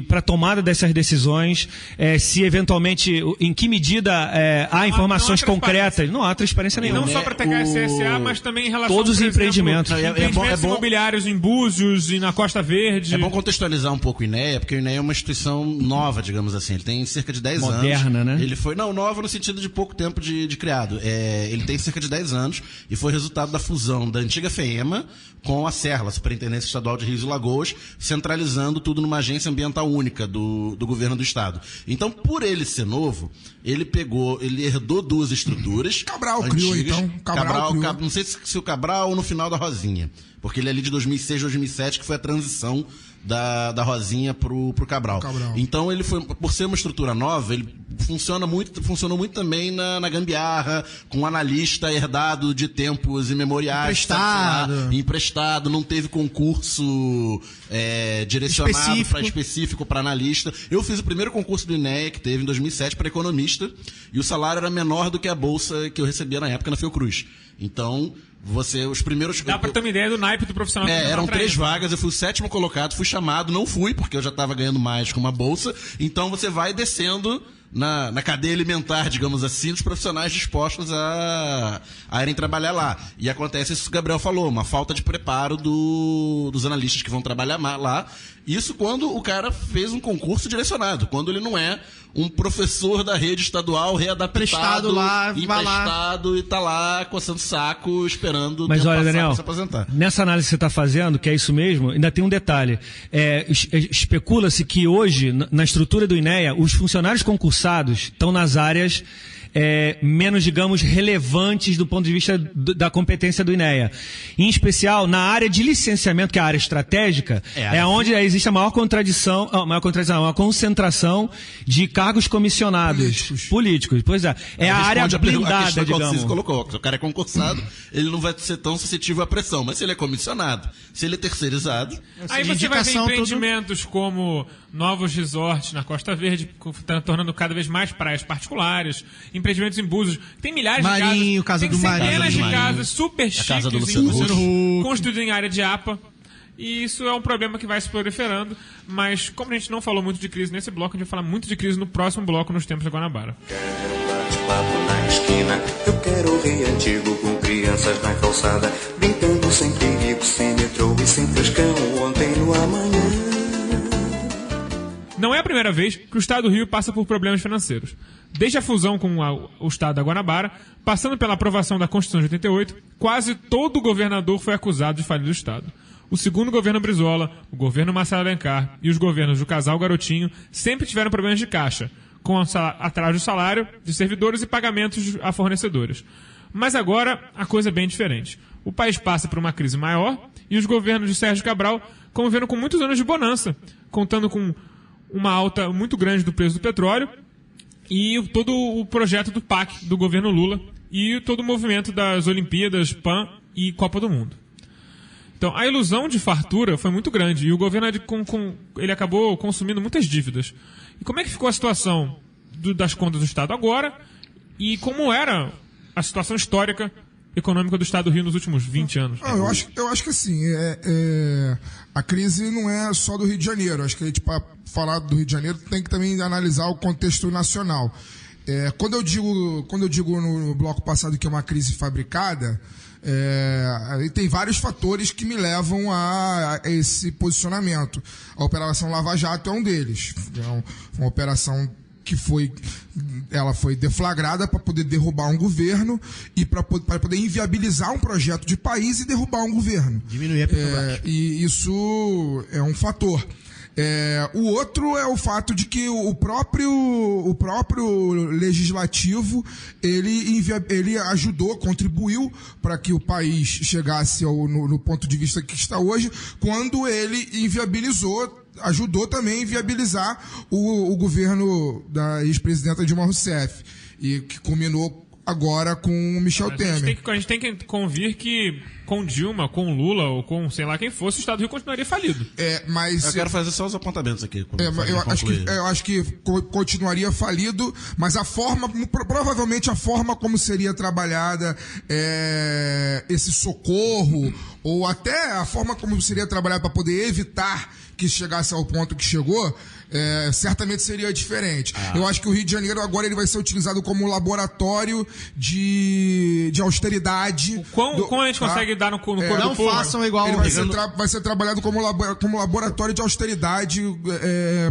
para tomada dessas decisões? Se eventualmente, em que medida há informações concretas? Não há transparência nenhuma. E não só para TK e CSA, mas também em relação todos os empreendimentos. Empreendimentos imobiliários em Búzios e na Costa Verde. É bom contextualizar um pouco o INEA, porque o INEA é uma instituição nova, digamos assim. Ele tem cerca de 10 anos. Moderna, né? Ele foi, nova no sentido de pouco tempo de criado. Ele tem cerca de 10 anos e foi resultado da fusão da antiga FEEMA com a SERLA, Superintendência Estadual de Rios e Lagoas, centralizando tudo numa agência ambiental única do governo do estado. Então, por ele ser novo, ele herdou duas estruturas. Cabral antigas. Criou, então. Cabral criou. Não sei se o Cabral ou no final da Rosinha, porque ele é ali de 2006, 2007, que foi a transição da Rosinha pro Cabral. Então ele foi, por ser uma estrutura nova, ele funcionou muito também na gambiarra, com um analista herdado de tempos imemoriais, emprestado, não teve concurso direcionado específico para analista. Eu fiz o primeiro concurso do INEA, que teve em 2007, para economista, e o salário era menor do que a bolsa que eu recebia na época na Fiocruz. Então, os primeiros... Dá pra ter uma ideia do naipe do profissional. Eram 3 vagas, eu fui o 7º colocado, fui chamado, não fui, porque eu já estava ganhando mais com uma bolsa. Então você vai descendo na cadeia alimentar, digamos assim, dos profissionais dispostos a irem trabalhar lá. E acontece isso que o Gabriel falou, uma falta de preparo dos analistas que vão trabalhar lá. Isso quando o cara fez um concurso direcionado, quando ele não é um professor da rede estadual readaptado, emprestado e tá lá coçando saco, esperando Mas olha, Daniel, se aposentar. Nessa análise que você está fazendo, que é isso mesmo, ainda tem um detalhe. Especula-se que hoje, na estrutura do INEA, os funcionários concursados estão nas áreas menos, digamos, relevantes do ponto de vista da competência do INEA. Em especial, na área de licenciamento, que é a área estratégica, onde existe a maior concentração de cargos comissionados. Políticos. Pois é. É a área blindada, digamos. Você colocou. Se o cara é concursado, ele não vai ser tão suscetível à pressão. Mas se ele é comissionado, se ele é terceirizado... Aí você vai ver empreendimentos como novos resorts na Costa Verde, tornando cada vez mais praias particulares, empreendimentos em Búzios. Tem milhares de casas. Tem centenas de casas super chiques construídas em área de APA. E isso é um problema que vai se proliferando. Mas como a gente não falou muito de crise nesse bloco, a gente vai falar muito de crise no próximo bloco, nos tempos da Guanabara. Quero um bate-papo na esquina. Eu quero o Rio Antigo com crianças na calçada, brincando sem perigo, sem metrô e sem frescão. Ontem no amanhã. Não é a primeira vez que o estado do Rio passa por problemas financeiros. Desde a fusão com o estado da Guanabara, passando pela aprovação da Constituição de 88, quase todo governador foi acusado de falir o estado. O segundo governo Brizola, o governo Marcelo Alencar e os governos do casal Garotinho sempre tiveram problemas de caixa, com atraso de salário de servidores e pagamentos a fornecedores. Mas agora a coisa é bem diferente. O país passa por uma crise maior e os governos de Sérgio Cabral conviveram com muitos anos de bonança, contando com uma alta muito grande do preço do petróleo e todo o projeto do PAC do governo Lula e todo o movimento das Olimpíadas, PAN e Copa do Mundo. Então, a ilusão de fartura foi muito grande e o governo ele acabou consumindo muitas dívidas. E como é que ficou a situação das contas do Estado agora e como era a situação histórica econômica do Estado do Rio nos últimos 20 anos? Eu acho que assim, a crise não é só do Rio de Janeiro. Acho que a gente, para falar do Rio de Janeiro, tem que também analisar o contexto nacional. Quando eu digo no bloco passado que é uma crise fabricada, tem vários fatores que me levam a esse posicionamento. A Operação Lava Jato é um deles. É uma operação que foi deflagrada para poder derrubar um governo e para poder inviabilizar um projeto de país e derrubar um governo. Diminuir a Petrobras. E isso é um fator. O outro é o fato de que o próprio legislativo ele ajudou, contribuiu para que o país chegasse no ponto de vista que está hoje, quando ele ajudou também a inviabilizar o governo da ex-presidenta Dilma Rousseff, e que culminou agora com o Michel Temer. A gente tem que convir que com Dilma, com Lula ou com sei lá quem fosse, o Estado do Rio continuaria falido. Eu quero fazer só os apontamentos aqui. Eu acho que continuaria falido, mas provavelmente a forma como seria trabalhada esse socorro, ou até a forma como seria trabalhado para poder evitar que chegasse ao ponto que chegou, certamente seria diferente. Eu acho que o Rio de Janeiro agora ele vai ser utilizado como laboratório de austeridade. Como a gente consegue dar no corpo do povo? Não façam igual... Ele vai ser trabalhado como laboratório de austeridade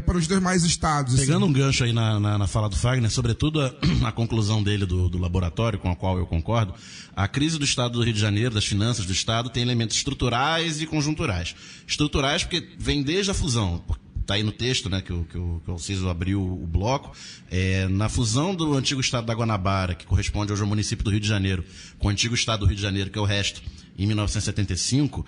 para os demais estados. Pegando um gancho aí na fala do Fagner, sobretudo a conclusão dele do laboratório, com a qual eu concordo, a crise do Estado do Rio de Janeiro, das finanças do Estado, tem elementos estruturais e conjunturais. Estruturais porque vem desde a fusão, está aí no texto, né, que o Alciso abriu o bloco, na fusão do antigo estado da Guanabara, que corresponde hoje ao município do Rio de Janeiro, com o antigo estado do Rio de Janeiro, que é o resto, em 1975,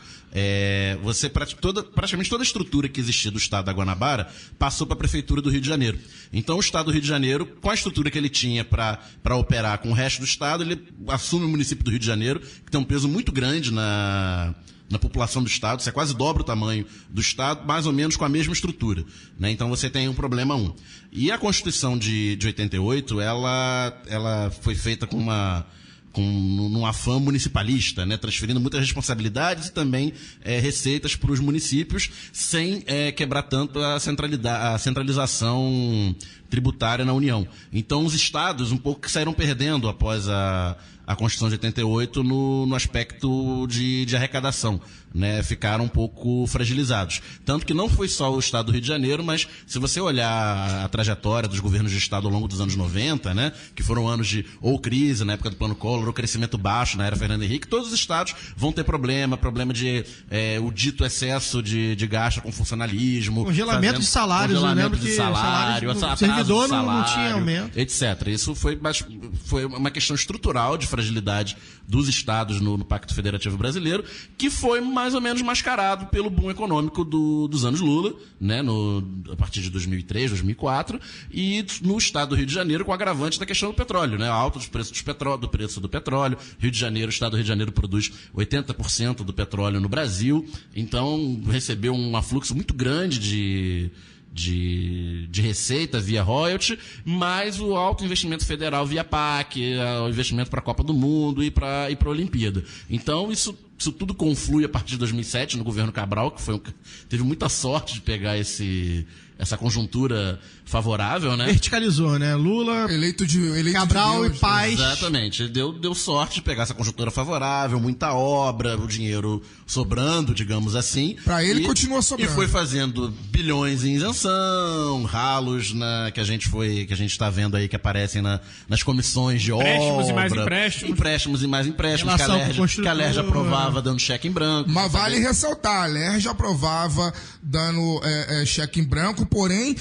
praticamente toda a estrutura que existia do estado da Guanabara passou para a prefeitura do Rio de Janeiro. Então o estado do Rio de Janeiro, com a estrutura que ele tinha para operar com o resto do estado, ele assume o município do Rio de Janeiro, que tem um peso muito grande na população do Estado, você quase dobra o tamanho do Estado, mais ou menos com a mesma estrutura, né? Então você tem um problema 1. E a Constituição de 88, ela foi feita com num afã municipalista, né? Transferindo muitas responsabilidades e também receitas para os municípios, sem quebrar tanto a centralização tributária na União. Então os estados um pouco que saíram perdendo após a Constituição de 88 no aspecto de arrecadação, né? Ficaram um pouco fragilizados. Tanto que não foi só o Estado do Rio de Janeiro, mas se você olhar a trajetória dos governos de Estado ao longo dos anos 90, né? Que foram anos de ou crise na época do Plano Collor, ou crescimento baixo na era Fernando Henrique, todos os estados vão ter problema de o dito excesso de gasto com funcionalismo. Congelamento de salários, congelamento de salário, o servidor não tinha aumento. Etc. Isso foi uma questão estrutural de fragilidade dos estados no Pacto Federativo Brasileiro, que foi mais ou menos mascarado pelo boom econômico dos anos Lula, né, a partir de 2003, 2004, e no estado do Rio de Janeiro com o agravante da questão do petróleo, né, a alta dos preços do preço do petróleo. Rio de Janeiro, o estado do Rio de Janeiro produz 80% do petróleo no Brasil, então recebeu um afluxo muito grande de receita via royalty, mais o alto investimento federal via PAC, o investimento para a Copa do Mundo e para a Olimpíada. Então, isso tudo conflui a partir de 2007 no governo Cabral, que teve muita sorte de pegar essa conjuntura favorável, né? Verticalizou, né? Lula, eleito Cabral de Deus, e Paz. Exatamente. Deu sorte de pegar essa conjuntura favorável, muita obra, o dinheiro sobrando, digamos assim. Para ele continua sobrando. E foi fazendo bilhões em isenção, ralos que a gente está vendo aí que aparecem nas comissões de obra. Empréstimos e mais empréstimos. Empréstimos e mais empréstimos. Que a LERJ aprovava dando cheque em branco. Mas vale ressaltar, a LERJ aprovava dando cheque em branco, porém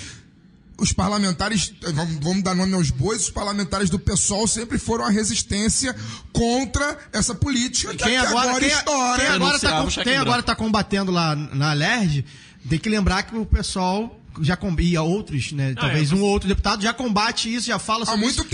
os parlamentares, vamos dar nome aos bois, os parlamentares do PSOL sempre foram a resistência contra essa política Quem agora está combatendo lá na Alerj, tem que lembrar que o pessoal já e outros, né? Talvez um ou outro deputado já combate isso, já fala sobre isso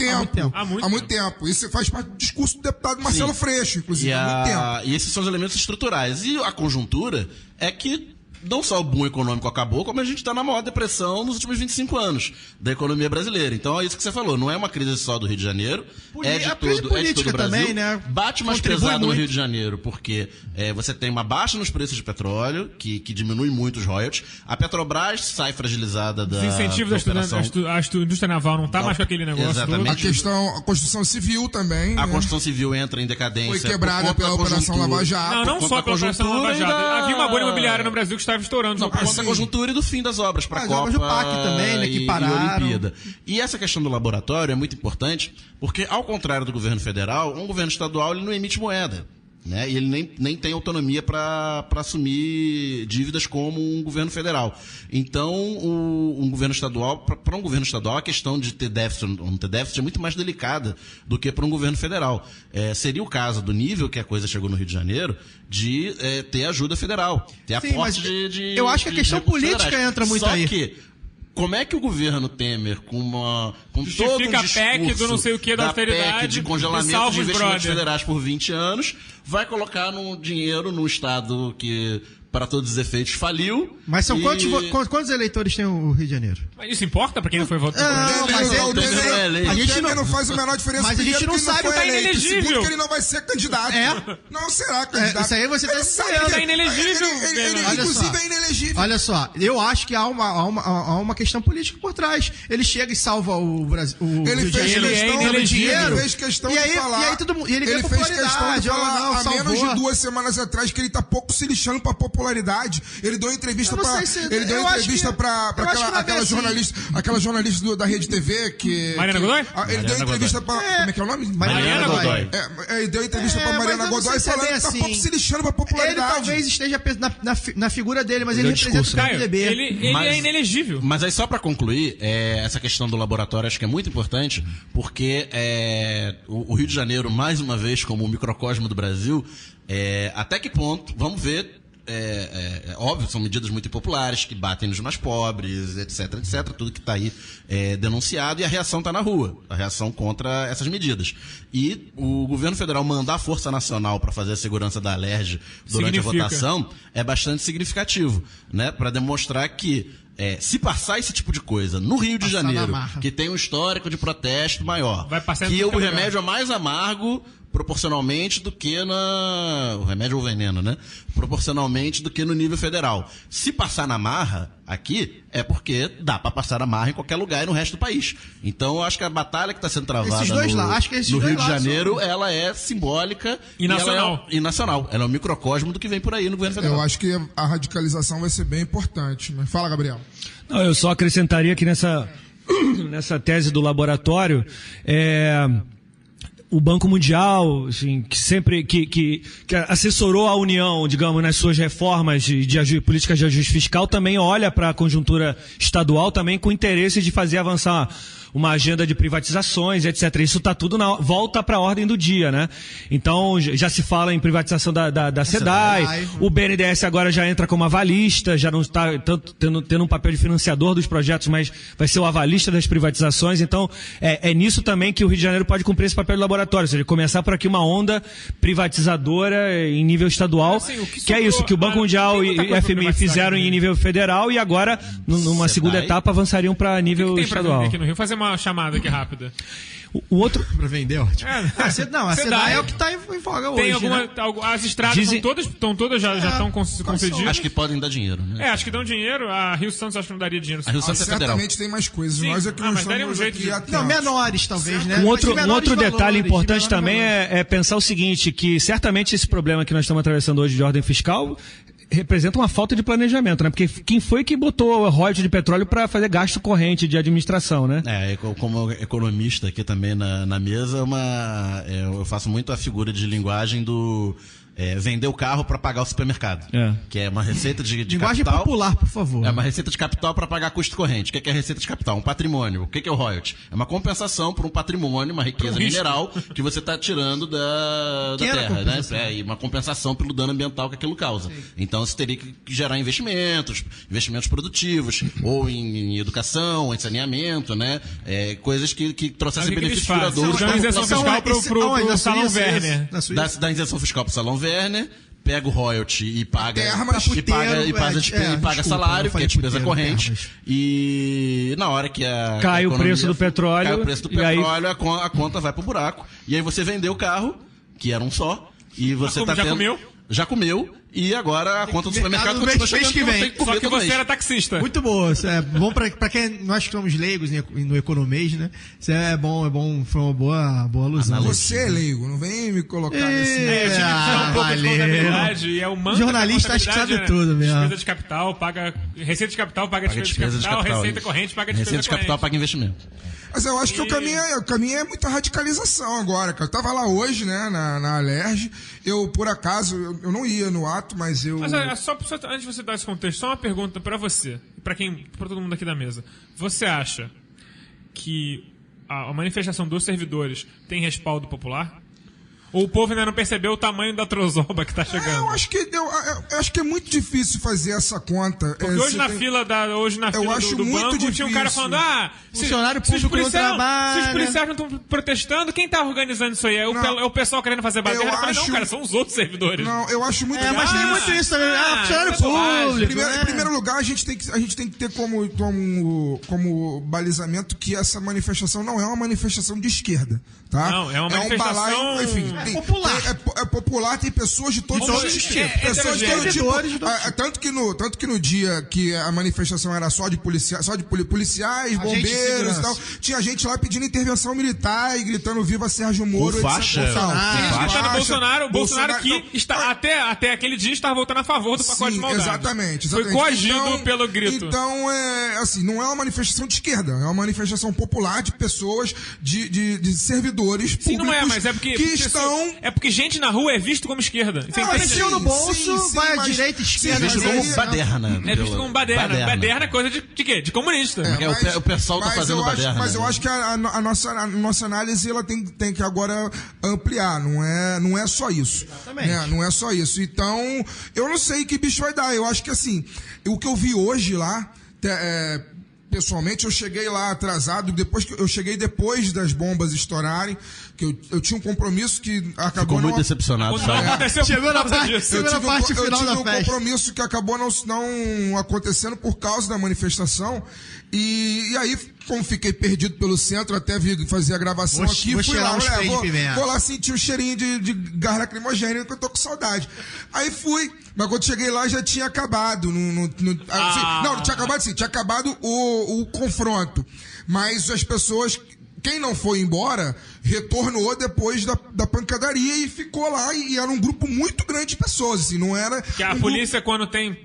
há muito tempo. Isso faz parte do discurso do deputado Marcelo Freixo, inclusive, há muito tempo. E esses são os elementos estruturais. E a conjuntura é que não só o boom econômico acabou, como a gente está na maior depressão nos últimos 25 anos da economia brasileira. Então é isso que você falou, não é uma crise só do Rio de Janeiro, é de todo o Brasil. Também, né? Bate mais pesado no Rio de Janeiro, porque você tem uma baixa nos preços de petróleo, que diminui muito os royalties. A Petrobras sai fragilizada da... Os incentivos à indústria naval não está mais com aquele negócio. Exatamente. A Construção Civil também. A Construção Civil entra em decadência. Foi quebrada pela Operação Lava Jato. Não só pela Operação Lava Jato. Havia uma bolha imobiliária no Brasil que estava estourando. Não, por conta da conjuntura e do fim das obras para a Copa do PAC também, né, que pararam. E Olimpíada. E essa questão do laboratório é muito importante, porque ao contrário do governo federal, um governo estadual ele não emite moeda. Né? E ele nem tem autonomia para assumir dívidas como um governo federal. Então, um governo estadual, para um governo estadual, a questão de ter déficit ou não ter déficit é muito mais delicada do que para um governo federal. Seria o caso do nível que a coisa chegou no Rio de Janeiro, de ter ajuda federal, ter aporte de eu acho que a questão política federais. Entra muito aí. Só que como é que o governo Temer, com todo um discurso a PEC do não sei o que da austeridade, PEC de congelamento de investimentos federais por 20 anos, vai colocar dinheiro num estado que, para todos os efeitos, faliu. Mas são quantos eleitores tem o Rio de Janeiro? Mas isso importa pra quem não foi votar? A gente não faz a menor diferença. Mas a gente não sabe, tá inelegível. Segundo, que ele não vai ser candidato. Não será candidato. Isso aí você tá dizendo. Tá inelegível. Ele inclusive, é inelegível. Olha só, eu acho que há uma questão política por trás. Ele chega e salva o Brasil. Ele fez questão de falar. E aí todo mundo. Ele fez questão de falar há menos de 2 semanas atrás que ele tá pouco se lixando pra popularidade. Ele deu entrevista pra aquela jornalista da Rede TV que... Mariana Godoy? Ele deu entrevista pra... Como é que é o nome? Mariana Godoy. Ele deu entrevista pra Mariana Godoy falando que tá pouco se lixando pra popularidade. Ele talvez esteja na figura dele, mas ele representa o PMDB. Ele é inelegível. Mas aí só pra concluir, essa questão do laboratório acho que é muito importante, porque o Rio de Janeiro, mais uma vez, como o microcosmo do Brasil, até que ponto, vamos ver, óbvio, são medidas muito impopulares, que batem nos mais pobres, etc, tudo que está aí denunciado, e a reação está na rua, a reação contra essas medidas. E o governo federal mandar a Força Nacional para fazer a segurança da Alerj durante a votação é bastante significativo, né, para demonstrar que se passar esse tipo de coisa no Rio de Janeiro, que tem um histórico de protesto maior, que o remédio é mais amargo proporcionalmente do que o remédio ou veneno, né? Proporcionalmente do que no nível federal. Se passar na marra aqui, é porque dá para passar na marra em qualquer lugar e no resto do país. Então, eu acho que a batalha que está sendo travada no Rio de Janeiro, ela é simbólica e nacional. Ela é um microcosmo do que vem por aí no governo federal. Eu acho que a radicalização vai ser bem importante. Mas fala, Gabriel. Não, eu só acrescentaria que nessa tese do laboratório, o Banco Mundial, assim, que sempre que assessorou a União, digamos, nas suas reformas de políticas de ajuste fiscal, também olha para a conjuntura estadual também com interesse de fazer avançar uma agenda de privatizações, etc. Isso está tudo volta para a ordem do dia, né? Então, já se fala em privatização da SEDAI, o BNDES agora já entra como avalista, já não está tendo um papel de financiador dos projetos, mas vai ser o avalista das privatizações. Então, é nisso também que o Rio de Janeiro pode cumprir esse papel de laboratório, ou seja, começar por aqui uma onda privatizadora em nível estadual, que é isso, que o Banco Mundial e o FMI fizeram em nível federal e agora, numa segunda etapa, avançariam para nível estadual. Aqui no Rio, fazer uma chamada aqui rápida. O outro... Pra vender, ótimo. A SEDAI é o que tá em voga hoje. Tem as estradas estão todas já estão concedidas. Acho que podem dar dinheiro, né? Acho que dão dinheiro. A Rio Santos acho que não daria dinheiro. A Rio Santos é federal. Certamente tem mais coisas. Sim. Nós aqui não estamos aqui atentos. Não, menores talvez, né? Um outro detalhe importante também é pensar o seguinte, que certamente esse problema que nós estamos atravessando hoje de ordem fiscal representa uma falta de planejamento, né? Porque quem foi que botou o royalties de petróleo para fazer gasto corrente de administração, né? Como economista aqui também na mesa, eu faço muito a figura de linguagem do vender o carro para pagar o supermercado. Que é uma receita de Linguagem capital. popular, por favor. É uma receita de capital para pagar custo corrente. O que é a receita de capital? Um patrimônio. O que é o royalty? É uma compensação por um patrimônio, uma riqueza mineral que você está tirando da terra, né? E uma compensação pelo dano ambiental que aquilo causa. Sim. Então você teria que gerar investimentos produtivos, ou em educação, ou em saneamento, né? Coisas que trouxessem benefícios duradouros. Dá isenção fiscal pro Salão Werner. Dá isenção fiscal pro Salão Werner, pega o royalty e paga salário, que é despesa corrente. E na hora que cai o preço do petróleo, a conta vai pro buraco. E aí você vendeu o carro, que era um só, e você já comeu, e agora a conta do supermercado continua chegando que vem. Só que você era taxista. Muito boa. Isso é bom pra quem nós que somos leigos no economês, né? Isso é bom, foi uma boa alusão. Você é leigo, não vem me colocar nesse... Eu tive que um pouco de contabilidade, e é o mantra jornalista acho que sabe tudo mesmo. Despesa de capital, receita de capital, paga despesa de capital, receita corrente, paga despesa receita de capital, paga investimento. Mas eu acho que o caminho é muita radicalização agora, cara. Eu tava lá hoje, né, na Alerj. Eu, por acaso, eu não ia no ato, mas eu... Mas só antes de você dar esse contexto, só uma pergunta pra você, pra todo mundo aqui da mesa. Você acha que a manifestação dos servidores tem respaldo popular? Ou o povo ainda não percebeu o tamanho da trozoba que tá chegando? Eu acho que é muito difícil fazer essa conta. Porque hoje na fila do banco difícil. Tinha um cara falando, funcionário público não trabalha. Se os policiais não estão protestando, quem tá organizando isso aí? É o pessoal querendo fazer baderna? Eu falei, não, cara, são os outros servidores. Não, eu acho muito mas tem muito isso também. Funcionário público. Em primeiro lugar, a gente tem que ter como balizamento que essa manifestação não é uma manifestação de esquerda. Tá? Não, é uma manifestação... É popular. É popular, tem pessoas de todos os tipos. Pessoas de todo tipo. Tanto que no dia que a manifestação era só de policiais, bombeiros e tal, tinha gente lá pedindo intervenção militar e gritando viva Sérgio Moro. Bolsonaro que está, até aquele dia estava votando a favor do pacote de maldade. Exatamente. Foi coagido pelo grito. Então, não é uma manifestação de esquerda, é uma manifestação popular de pessoas, de servidores públicos. Sim, não é, mas é porque estão... É porque gente na rua é visto como esquerda. Mexeu no bolso, vai à direita, esquerda. É visto como baderna. É visto como baderna. Baderna é coisa de quê? De comunista. O pessoal tá fazendo baderna. Mas eu acho que a nossa análise ela tem que agora ampliar. Não é só isso. Exatamente. Não é só isso. Então, eu não sei que bicho vai dar. Eu acho que assim, o que eu vi hoje lá... Pessoalmente, eu cheguei lá atrasado, eu cheguei depois das bombas estourarem, que eu tinha um compromisso que acabou... Ficou muito decepcionado. Chegou na parte final da festa. Eu tive um compromisso que acabou não acontecendo por causa da manifestação, e aí, como fiquei perdido pelo centro, até vi fazer a gravação aqui, fui lá, vou lá sentir um cheirinho de gás lacrimogêneo, que eu tô com saudade. Aí fui, mas quando cheguei lá já tinha acabado. Não tinha acabado sim, tinha acabado o confronto. Mas as pessoas, quem não foi embora, retornou depois da pancadaria e ficou lá, e era um grupo muito grande de pessoas, assim, não era... Que a polícia, quando tem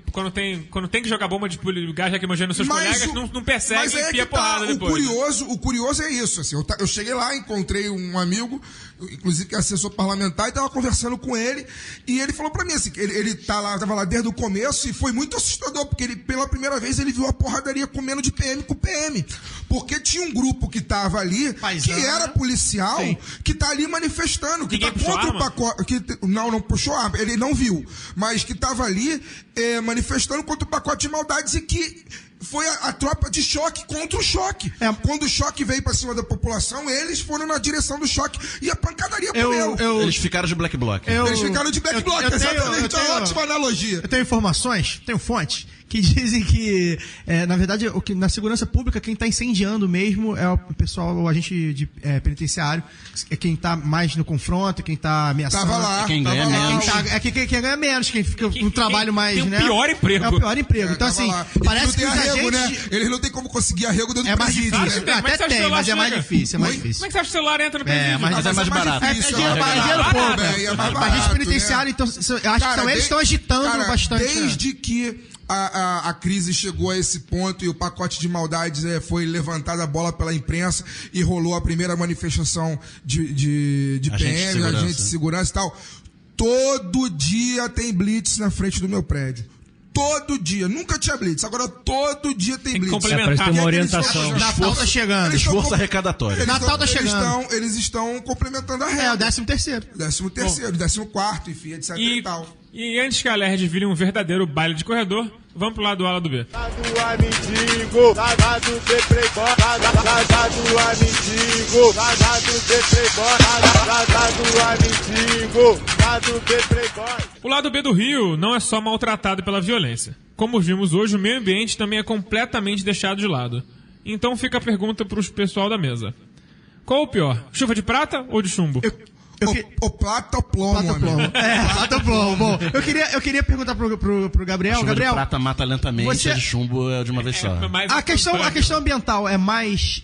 que jogar bomba de gás lacrimogêneo nos seus colegas, não persegue e enfia porrada depois. O curioso é isso, assim, eu cheguei lá, encontrei um amigo, inclusive que é assessor parlamentar, e tava conversando com ele, e ele falou pra mim, assim, ele tava lá desde o começo, e foi muito assustador, porque pela primeira vez ele viu a porradaria comendo de PM com PM, porque tinha um grupo que tava ali, que era policial, sim, que tá ali manifestando, que ninguém tá contra o pacote, não puxou arma, ele não viu, mas que tava ali manifestando contra o pacote de maldades, e que foi a tropa de choque contra o choque. Quando o choque veio pra cima da população, eles foram na direção do choque e a pancadaria comeu. Eles ficaram de black bloc. Eles ficaram de black bloc, exatamente. É uma ótima analogia. Eu tenho informações, tenho fontes, que dizem que, na verdade, na segurança pública, quem está incendiando mesmo é o pessoal, o agente penitenciário, é quem está mais no confronto, quem está ameaçando. Tava lá. Quem ganha menos. Quem ganha menos, quem fica no trabalho mais, tem o pior emprego. É o pior emprego. Então, assim, parece que os arrego, agentes... Eles não tem como conseguir arrego dentro do presídio. Até tem, mas é mais difícil. Como é que você acha que o celular entra no presídio? Mas é mais barato. É dinheiro pouco. Agente penitenciário, então, eu acho que eles estão agitando bastante. Desde que a crise chegou a esse ponto e o pacote de maldades foi levantada a bola pela imprensa e rolou a primeira manifestação de PM, agente de segurança e tal. todo dia tem blitz na frente do meu prédio. Todo dia. Nunca tinha blitz. Agora todo dia tem blitz. Parece ter uma orientação. Natal tá chegando. Esforço arrecadatório. Natal tá chegando. Eles estão complementando a regra. É, o 13º. 13º, 14º, enfim, etc e tal. E antes que a LERJ vire um verdadeiro baile de corredor, vamos pro lado A, lado B. Lado A, mendigo, lado B, playboy, lado A, mendigo, lado B, playboy, lado A, mendigo, lado B, playboy. O lado B do Rio não é só maltratado pela violência. Como vimos hoje, o meio ambiente também é completamente deixado de lado. Então fica a pergunta pro pessoal da mesa. Qual o pior, chuva de prata ou de chumbo? O plata ou plomo, Plata ou plomo. Plata ou plomo. Bom, eu queria perguntar pro Gabriel. Chuva Gabriel, de prata mata lentamente, a de chumbo é de uma vez só. A questão ambiental é mais,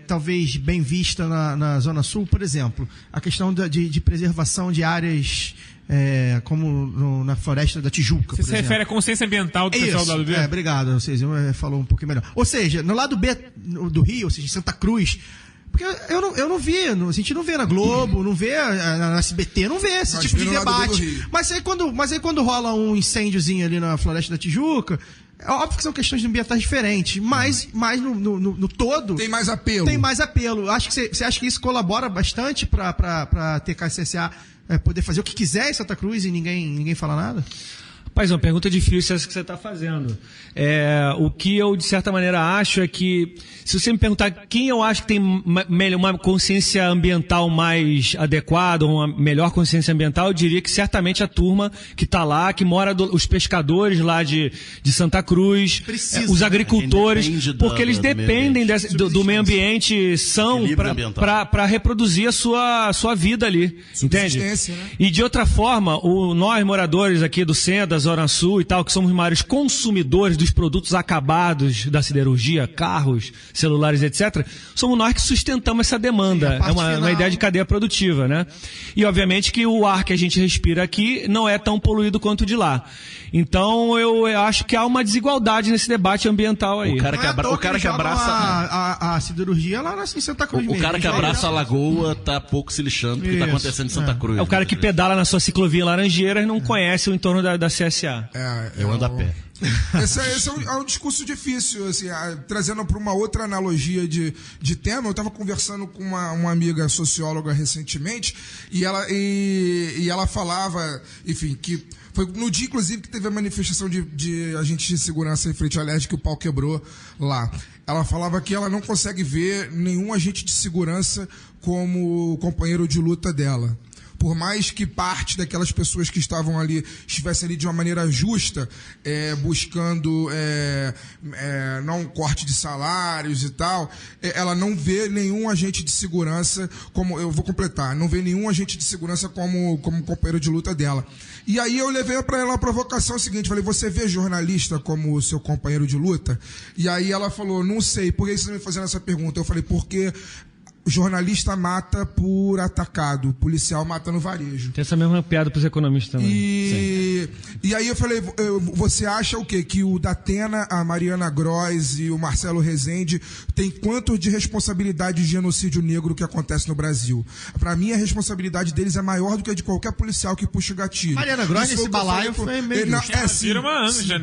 talvez, bem vista na Zona Sul, por exemplo. A questão de preservação de áreas, como na Floresta da Tijuca, Você se refere à consciência ambiental do pessoal do lado B? Obrigado. Vocês falou um pouquinho melhor. Ou seja, no lado B do Rio, ou seja, em Santa Cruz. Porque eu não vi, a gente não vê na Globo, não vê na SBT, não vê esse tipo de debate. Mas aí quando rola um incêndiozinho ali na Floresta da Tijuca, é óbvio que são questões ambientais diferentes, mas no todo... Tem mais apelo. Tem mais apelo. Acho que você acha que isso colabora bastante para TK-CSA poder fazer o que quiser em Santa Cruz e ninguém fala nada? Rapaz, uma pergunta difícil essa que você está fazendo. O que eu, de certa maneira, acho é que, se você me perguntar quem eu acho que tem uma consciência ambiental mais adequada, ou uma melhor consciência ambiental, eu diria que certamente a turma que está lá, que mora, os pescadores lá de Santa Cruz, os agricultores, porque eles dependem do meio ambiente são para reproduzir a sua vida ali, entende? Né? E de outra forma, nós moradores aqui do centro, da Zona Sul e tal, que somos maiores consumidores dos produtos acabados da siderurgia, carros, celulares, etc., somos nós que sustentamos essa demanda. É uma ideia de cadeia produtiva, né? E, obviamente, que o ar que a gente respira aqui não é tão poluído quanto o de lá. Então, eu acho que há uma desigualdade nesse debate ambiental aí. O cara que abraça a siderurgia lá em Santa Cruz. O cara que abraça a lagoa tá pouco se lixando do que tá acontecendo em Santa Cruz. É o cara que pedala na sua ciclovia em Laranjeiras e não conhece o entorno da CSA. Eu ando a pé. Esse é um discurso difícil, assim, trazendo para uma outra analogia de tema. Eu estava conversando com uma amiga socióloga recentemente e ela falava, enfim, que foi no dia, inclusive, que teve a manifestação de agentes de segurança em frente à LERJ que o pau quebrou lá. Ela falava que ela não consegue ver nenhum agente de segurança como companheiro de luta dela. Por mais que parte daquelas pessoas que estavam ali estivessem ali de uma maneira justa, buscando não um corte de salários e tal, ela não vê nenhum agente de segurança como, eu vou completar, não vê nenhum agente de segurança como companheiro de luta dela. E aí eu levei para ela a provocação seguinte, falei, você vê jornalista como seu companheiro de luta? E aí ela falou, não sei, por que você está me fazendo essa pergunta? Eu falei, porque... jornalista mata por atacado, policial mata no varejo. Tem essa mesma piada para os economistas também. E aí eu falei, você acha o quê? Que o Datena, a Mariana Gross e o Marcelo Rezende tem quanto de responsabilidade de genocídio negro que acontece no Brasil? Para mim, a responsabilidade deles é maior do que a de qualquer policial que puxa o gatilho. Mariana Gross, nesse balaio, foi meio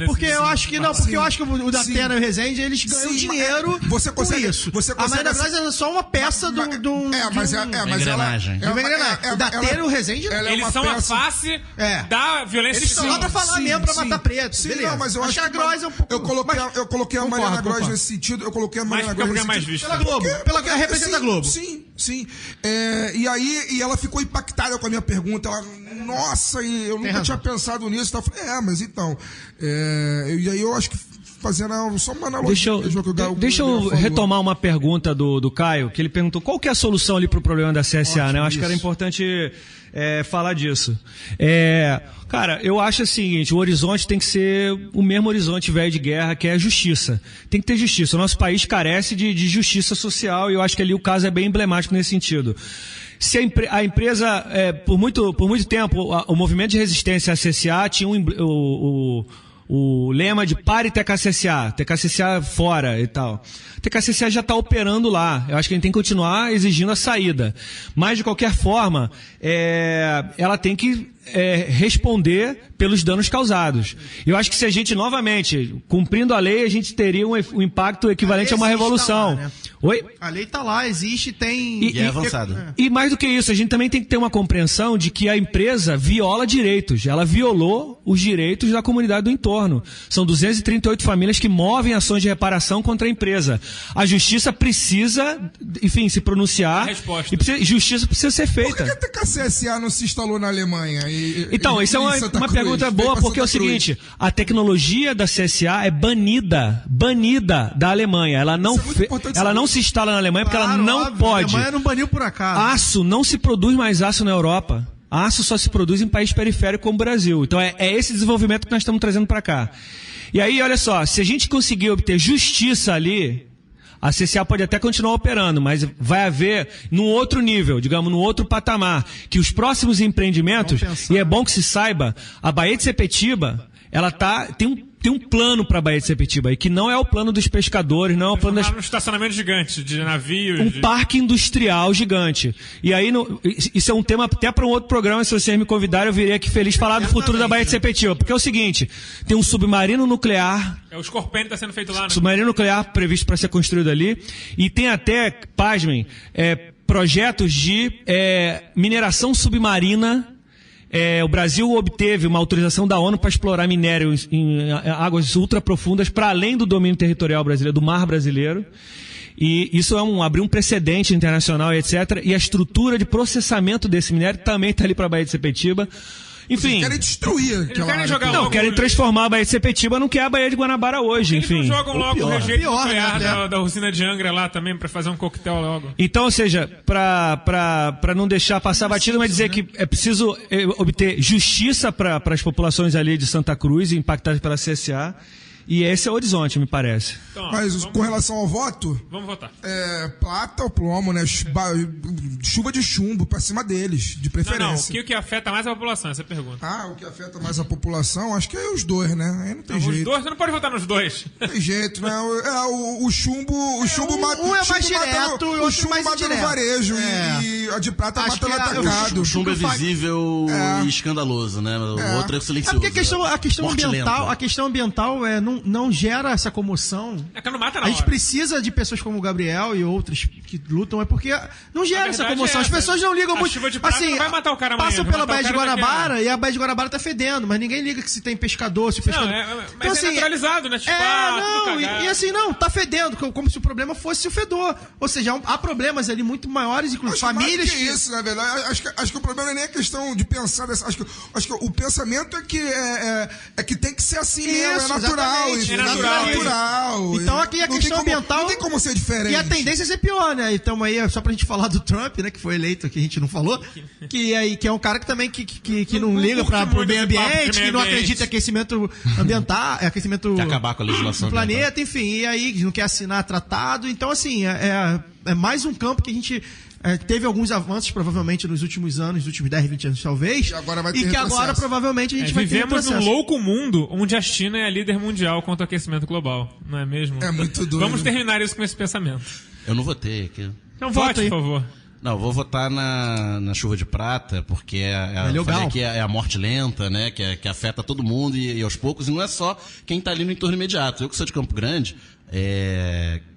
Porque eu acho que o Datena e o Rezende, eles ganham dinheiro com isso. A Mariana Gross é só uma peça mas engrenagem. O Datena e o Rezende, eles são a face da violência. Eles estão lá pra falar mesmo, pra matar preto. Sim, beleza. não, mas eu acho que a Gross é um pouco... Eu coloquei a Mariana Gross nesse sentido. Eu coloquei a Mariana Gross nesse mais sentido. visto. Pela Globo. Pela representa a Globo. Sim. E ela ficou impactada com a minha pergunta. Ela, nossa, eu nunca tinha pensado nisso. Eu falei, mas então. E aí eu acho que fazendo só uma analogia. Deixa eu retomar uma pergunta do Caio, que ele perguntou qual que é a solução ali para o problema da CSA, ótimo, né? Eu acho que era importante falar disso. Cara, eu acho o seguinte, o horizonte tem que ser o mesmo horizonte velho de guerra, que é a justiça. Tem que ter justiça. O nosso país carece de justiça social e eu acho que ali o caso é bem emblemático nesse sentido. Se a empresa, por muito tempo, o movimento de resistência à CSA tinha o lema de pare TKCSA, TKCSA fora e tal. TKCSA já está operando lá. Eu acho que a gente tem que continuar exigindo a saída. Mas, de qualquer forma, ela tem que responder pelos danos causados. Eu acho que se a gente, novamente, cumprindo a lei, a gente teria um impacto equivalente a uma revolução. Tá lá, né? Oi? A lei está lá, existe, tem... E é avançada. E mais do que isso, a gente também tem que ter uma compreensão de que a empresa viola direitos. Ela violou os direitos da comunidade do entorno. São 238 famílias que movem ações de reparação contra a empresa. A justiça precisa, enfim, se pronunciar. E justiça precisa ser feita. Por que a TKCSA não se instalou na Alemanha? Então, isso é uma pergunta boa, porque é o seguinte, a tecnologia da CSA é banida da Alemanha. Ela não se instala na Alemanha porque ela não pode. A Alemanha não baniu por acaso. Aço, não se produz mais aço na Europa. Aço só se produz em país periférico como o Brasil. Então é esse desenvolvimento que nós estamos trazendo para cá. E aí, olha só, se a gente conseguir obter justiça ali, a CSA pode até continuar operando, mas vai haver num outro nível, digamos, num outro patamar, que os próximos empreendimentos, e é bom que se saiba, a Baía de Sepetiba, ela tem um plano para a Baía de Sepetiba, e que não é o plano dos pescadores, não é o plano das... Um estacionamento gigante de navios. Um parque industrial gigante. E aí, isso é um tema até para um outro programa, se vocês me convidarem, eu virei aqui feliz falar do futuro da Baía de Sepetiba. Porque é o seguinte, tem um submarino nuclear... O Scorpion está sendo feito lá, né? Submarino nuclear previsto para ser construído ali. E tem até, pasmem, projetos de mineração submarina. O Brasil obteve uma autorização da ONU para explorar minério em águas ultraprofundas para além do domínio territorial brasileiro, do mar brasileiro. E isso abrir um precedente internacional e etc. E a estrutura de processamento desse minério também está ali para a Baía de Sepetiba. Enfim. Eles querem destruir. Querem transformar a Baía de Sepetiba no que é a Baía de Guanabara hoje, enfim. Eles não jogam logo o rejeito nuclear da usina de Angra lá também para fazer um coquetel logo. Então, ou seja, para não deixar passar batido, mas dizer que é preciso obter justiça para as populações ali de Santa Cruz impactadas pela CSA. E esse é o horizonte, me parece. Então, mas com relação ao voto... Vamos votar. Plata ou plomo, né? Chuva de chumbo pra cima deles, de preferência. Não, o que afeta mais a população? Essa é a pergunta. O que afeta mais a população? Acho que é os dois, né? Aí não tem jeito. Os dois? Você não pode votar nos dois. Não tem jeito, né? O chumbo mata... Um é mais direto e o outro mais mata no varejo e a de prata mata no atacado. O chumbo é visível e escandaloso, né? O outro é silencioso. Porque a questão ambiental não gera essa comoção. Que não mata na hora. A gente precisa de pessoas como o Gabriel e outros que lutam, porque não gera essa comoção. As pessoas não ligam muito. Assim, não vai matar o cara amanhã, passam pela Baía de Guanabara e a Baía de Guanabara tá fedendo, mas ninguém liga que se tem pescador, se pescador. Mas então, assim, é naturalizado, né? E assim, tá fedendo, como se o problema fosse o fedor. Ou seja, há problemas ali muito maiores, inclusive famílias. Mais que isso, na verdade. Acho que o problema não é nem a questão de pensar dessa. Acho que o pensamento é que tem que ser assim mesmo, é natural. É natural. Então aqui a questão ambiental... Não tem como ser diferente. E a tendência é ser pior, né? Então aí, só pra gente falar do Trump, né? Que foi eleito, que a gente não falou. Que é um cara que também que não liga pro meio ambiente, que não acredita em aquecimento ambiental, aquecimento que acabar com a legislação do planeta, enfim. E aí não quer assinar tratado. Então, assim, é mais um campo que a gente... teve alguns avanços, provavelmente, nos últimos anos, nos últimos 10, 20 anos, talvez. E que agora, provavelmente, a gente vai ter retrocesso. Vivemos num louco mundo onde a China é a líder mundial contra o aquecimento global. Não é mesmo? É muito doido. Vamos terminar isso com esse pensamento. Eu não votei aqui. Então vote, por favor. Não, eu vou votar na chuva de prata, porque eu falei que é a morte lenta, né? Que afeta todo mundo e aos poucos. E não é só quem está ali no entorno imediato. Eu que sou de Campo Grande,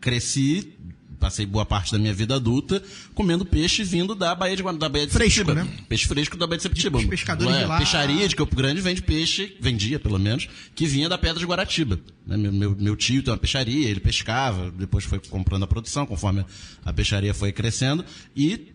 cresci... Passei boa parte da minha vida adulta comendo peixe vindo da Baía de Sepetiba. Né? Peixe fresco da Baía de Sepetiba. Os pescadores de lá. Peixaria de Campo Grande vende peixe, vendia pelo menos, que vinha da Pedra de Guaratiba. Né? Meu tio tem uma peixaria, ele pescava, depois foi comprando a produção, conforme a peixaria foi crescendo. E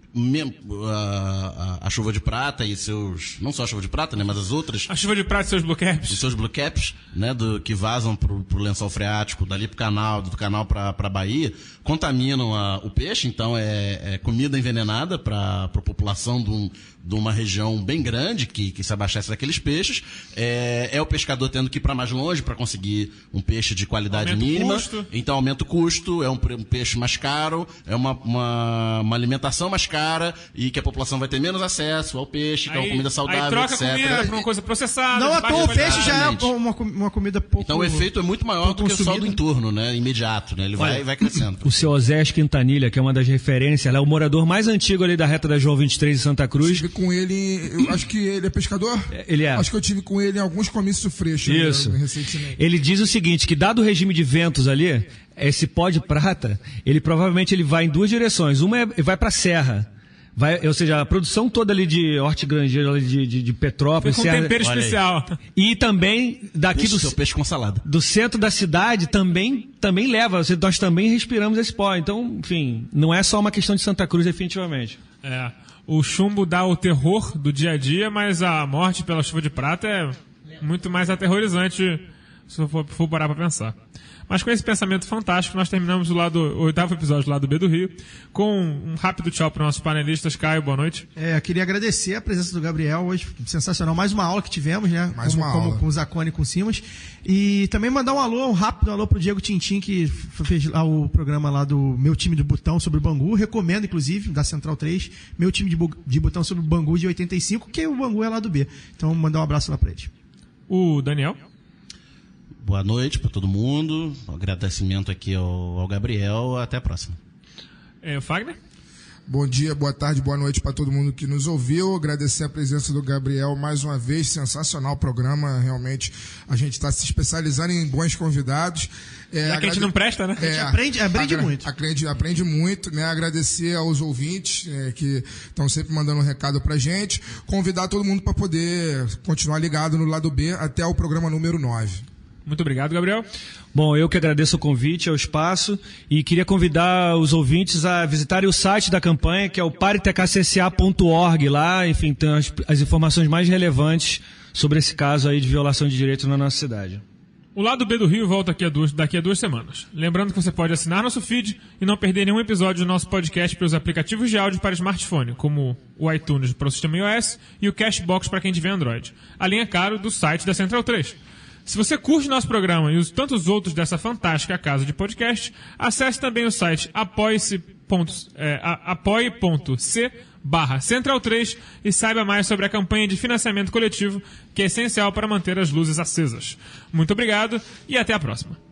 a chuva de prata e seus... Não só a chuva de prata, né? Mas as outras... A chuva de prata e seus blue caps. E seus blue caps, né? Que vazam pro lençol freático, dali pro canal, do canal pra Bahia, contaminam o peixe. Então é comida envenenada pra população de uma região bem grande que se abastece daqueles peixes. É o pescador tendo que ir para mais longe para conseguir um peixe de qualidade mínima. Então aumenta o custo, é um peixe mais caro, é uma alimentação mais cara e que a população vai ter menos acesso ao peixe, que é uma comida saudável, aí troca etc. Comida por uma coisa processada. Não à toa o peixe já é uma comida pouco... Então o efeito é muito maior do que só do entorno, né? Imediato, né? Ele vai crescendo. O seu Osés Quintanilha, que é uma das referências, é o morador mais antigo ali da reta da João 23 de Santa Cruz. Eu tive com ele, eu acho que ele é pescador? Ele é. Acho que eu tive com ele em alguns comícios freixos. Isso. Recentemente. Ele diz o seguinte, que dado o regime de ventos ali, esse pó de prata, ele provavelmente vai em duas direções. Uma vai para a serra. Ou seja, a produção toda ali de hortigranjeiro, de Petrópolis... Com tempero especial. E também daqui peixe com salada. Do centro da cidade também leva, nós também respiramos esse pó. Então, enfim, não é só uma questão de Santa Cruz, definitivamente. O chumbo dá o terror do dia a dia, mas a morte pela chuva de prata é muito mais aterrorizante se eu for parar para pensar. Mas com esse pensamento fantástico, nós terminamos o 8º episódio do Lado B do Rio, com um rápido tchau para os nossos panelistas. Caio, boa noite. Eu queria agradecer a presença do Gabriel hoje, sensacional. Mais uma aula que tivemos, né? Como com o Zacone e com o Simas. E também mandar um rápido alô pro Diego Tintim, que fez lá o programa lá do meu time de botão sobre o Bangu. Recomendo, inclusive, da Central 3, meu time de botão sobre o Bangu de 85, que o Bangu é lá do B. Então, mandar um abraço lá para eles. O Daniel. Boa noite para todo mundo. Um agradecimento aqui ao Gabriel. Até a próxima. O Fagner? Bom dia, boa tarde, boa noite para todo mundo que nos ouviu. Agradecer a presença do Gabriel mais uma vez. Sensacional o programa. Realmente, a gente está se especializando em bons convidados. Já que a gente não presta, né? A gente aprende muito. Aprende muito, né? Agradecer aos ouvintes que estão sempre mandando um recado pra gente. Convidar todo mundo para poder continuar ligado no Lado B até o programa número 9. Muito obrigado, Gabriel. Bom, eu que agradeço o convite, ao espaço, e queria convidar os ouvintes a visitarem o site da campanha, que é o paritecacca.org. Lá, enfim, tem as informações mais relevantes sobre esse caso aí de violação de direito na nossa cidade. O Lado B do Rio volta daqui a 2 semanas. Lembrando que você pode assinar nosso feed e não perder nenhum episódio do nosso podcast pelos aplicativos de áudio para smartphone, como o iTunes para o sistema iOS e o Cashbox para quem tiver Android. Além, é claro, do site da Central 3. Se você curte nosso programa e tantos outros dessa fantástica casa de podcast, acesse também o site apoie.c/Central3 e saiba mais sobre a campanha de financiamento coletivo, que é essencial para manter as luzes acesas. Muito obrigado e até a próxima.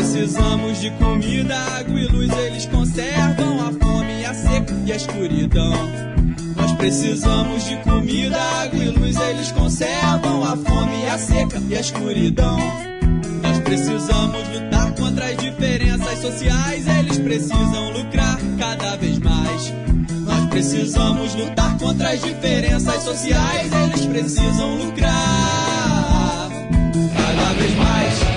Precisamos de comida, água e luz, eles conservam a fome, a seca e a escuridão. Nós precisamos de comida, água e luz, eles conservam a fome, a seca e a escuridão. Nós precisamos lutar contra as diferenças sociais, eles precisam lucrar cada vez mais. Nós precisamos lutar contra as diferenças sociais, eles precisam lucrar cada vez mais.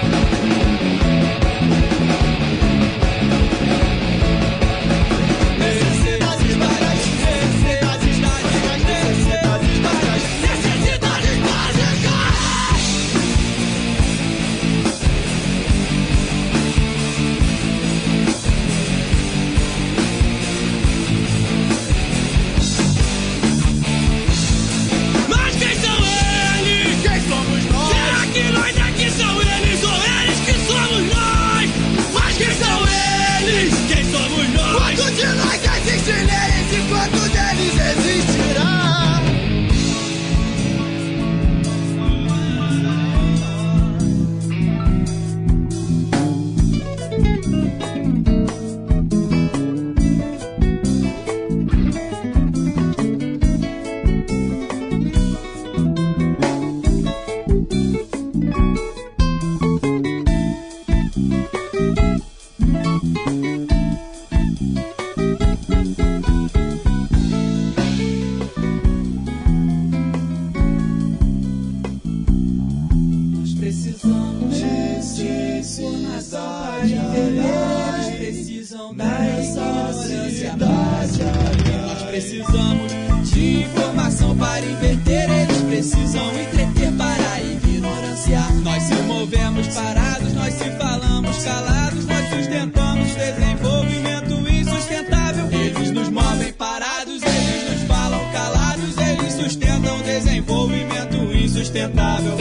Precisamos de informação para inverter parados, nós se falamos calados, nós sustentamos desenvolvimento insustentável. Eles nos movem parados, eles nos falam calados, eles sustentam desenvolvimento insustentável.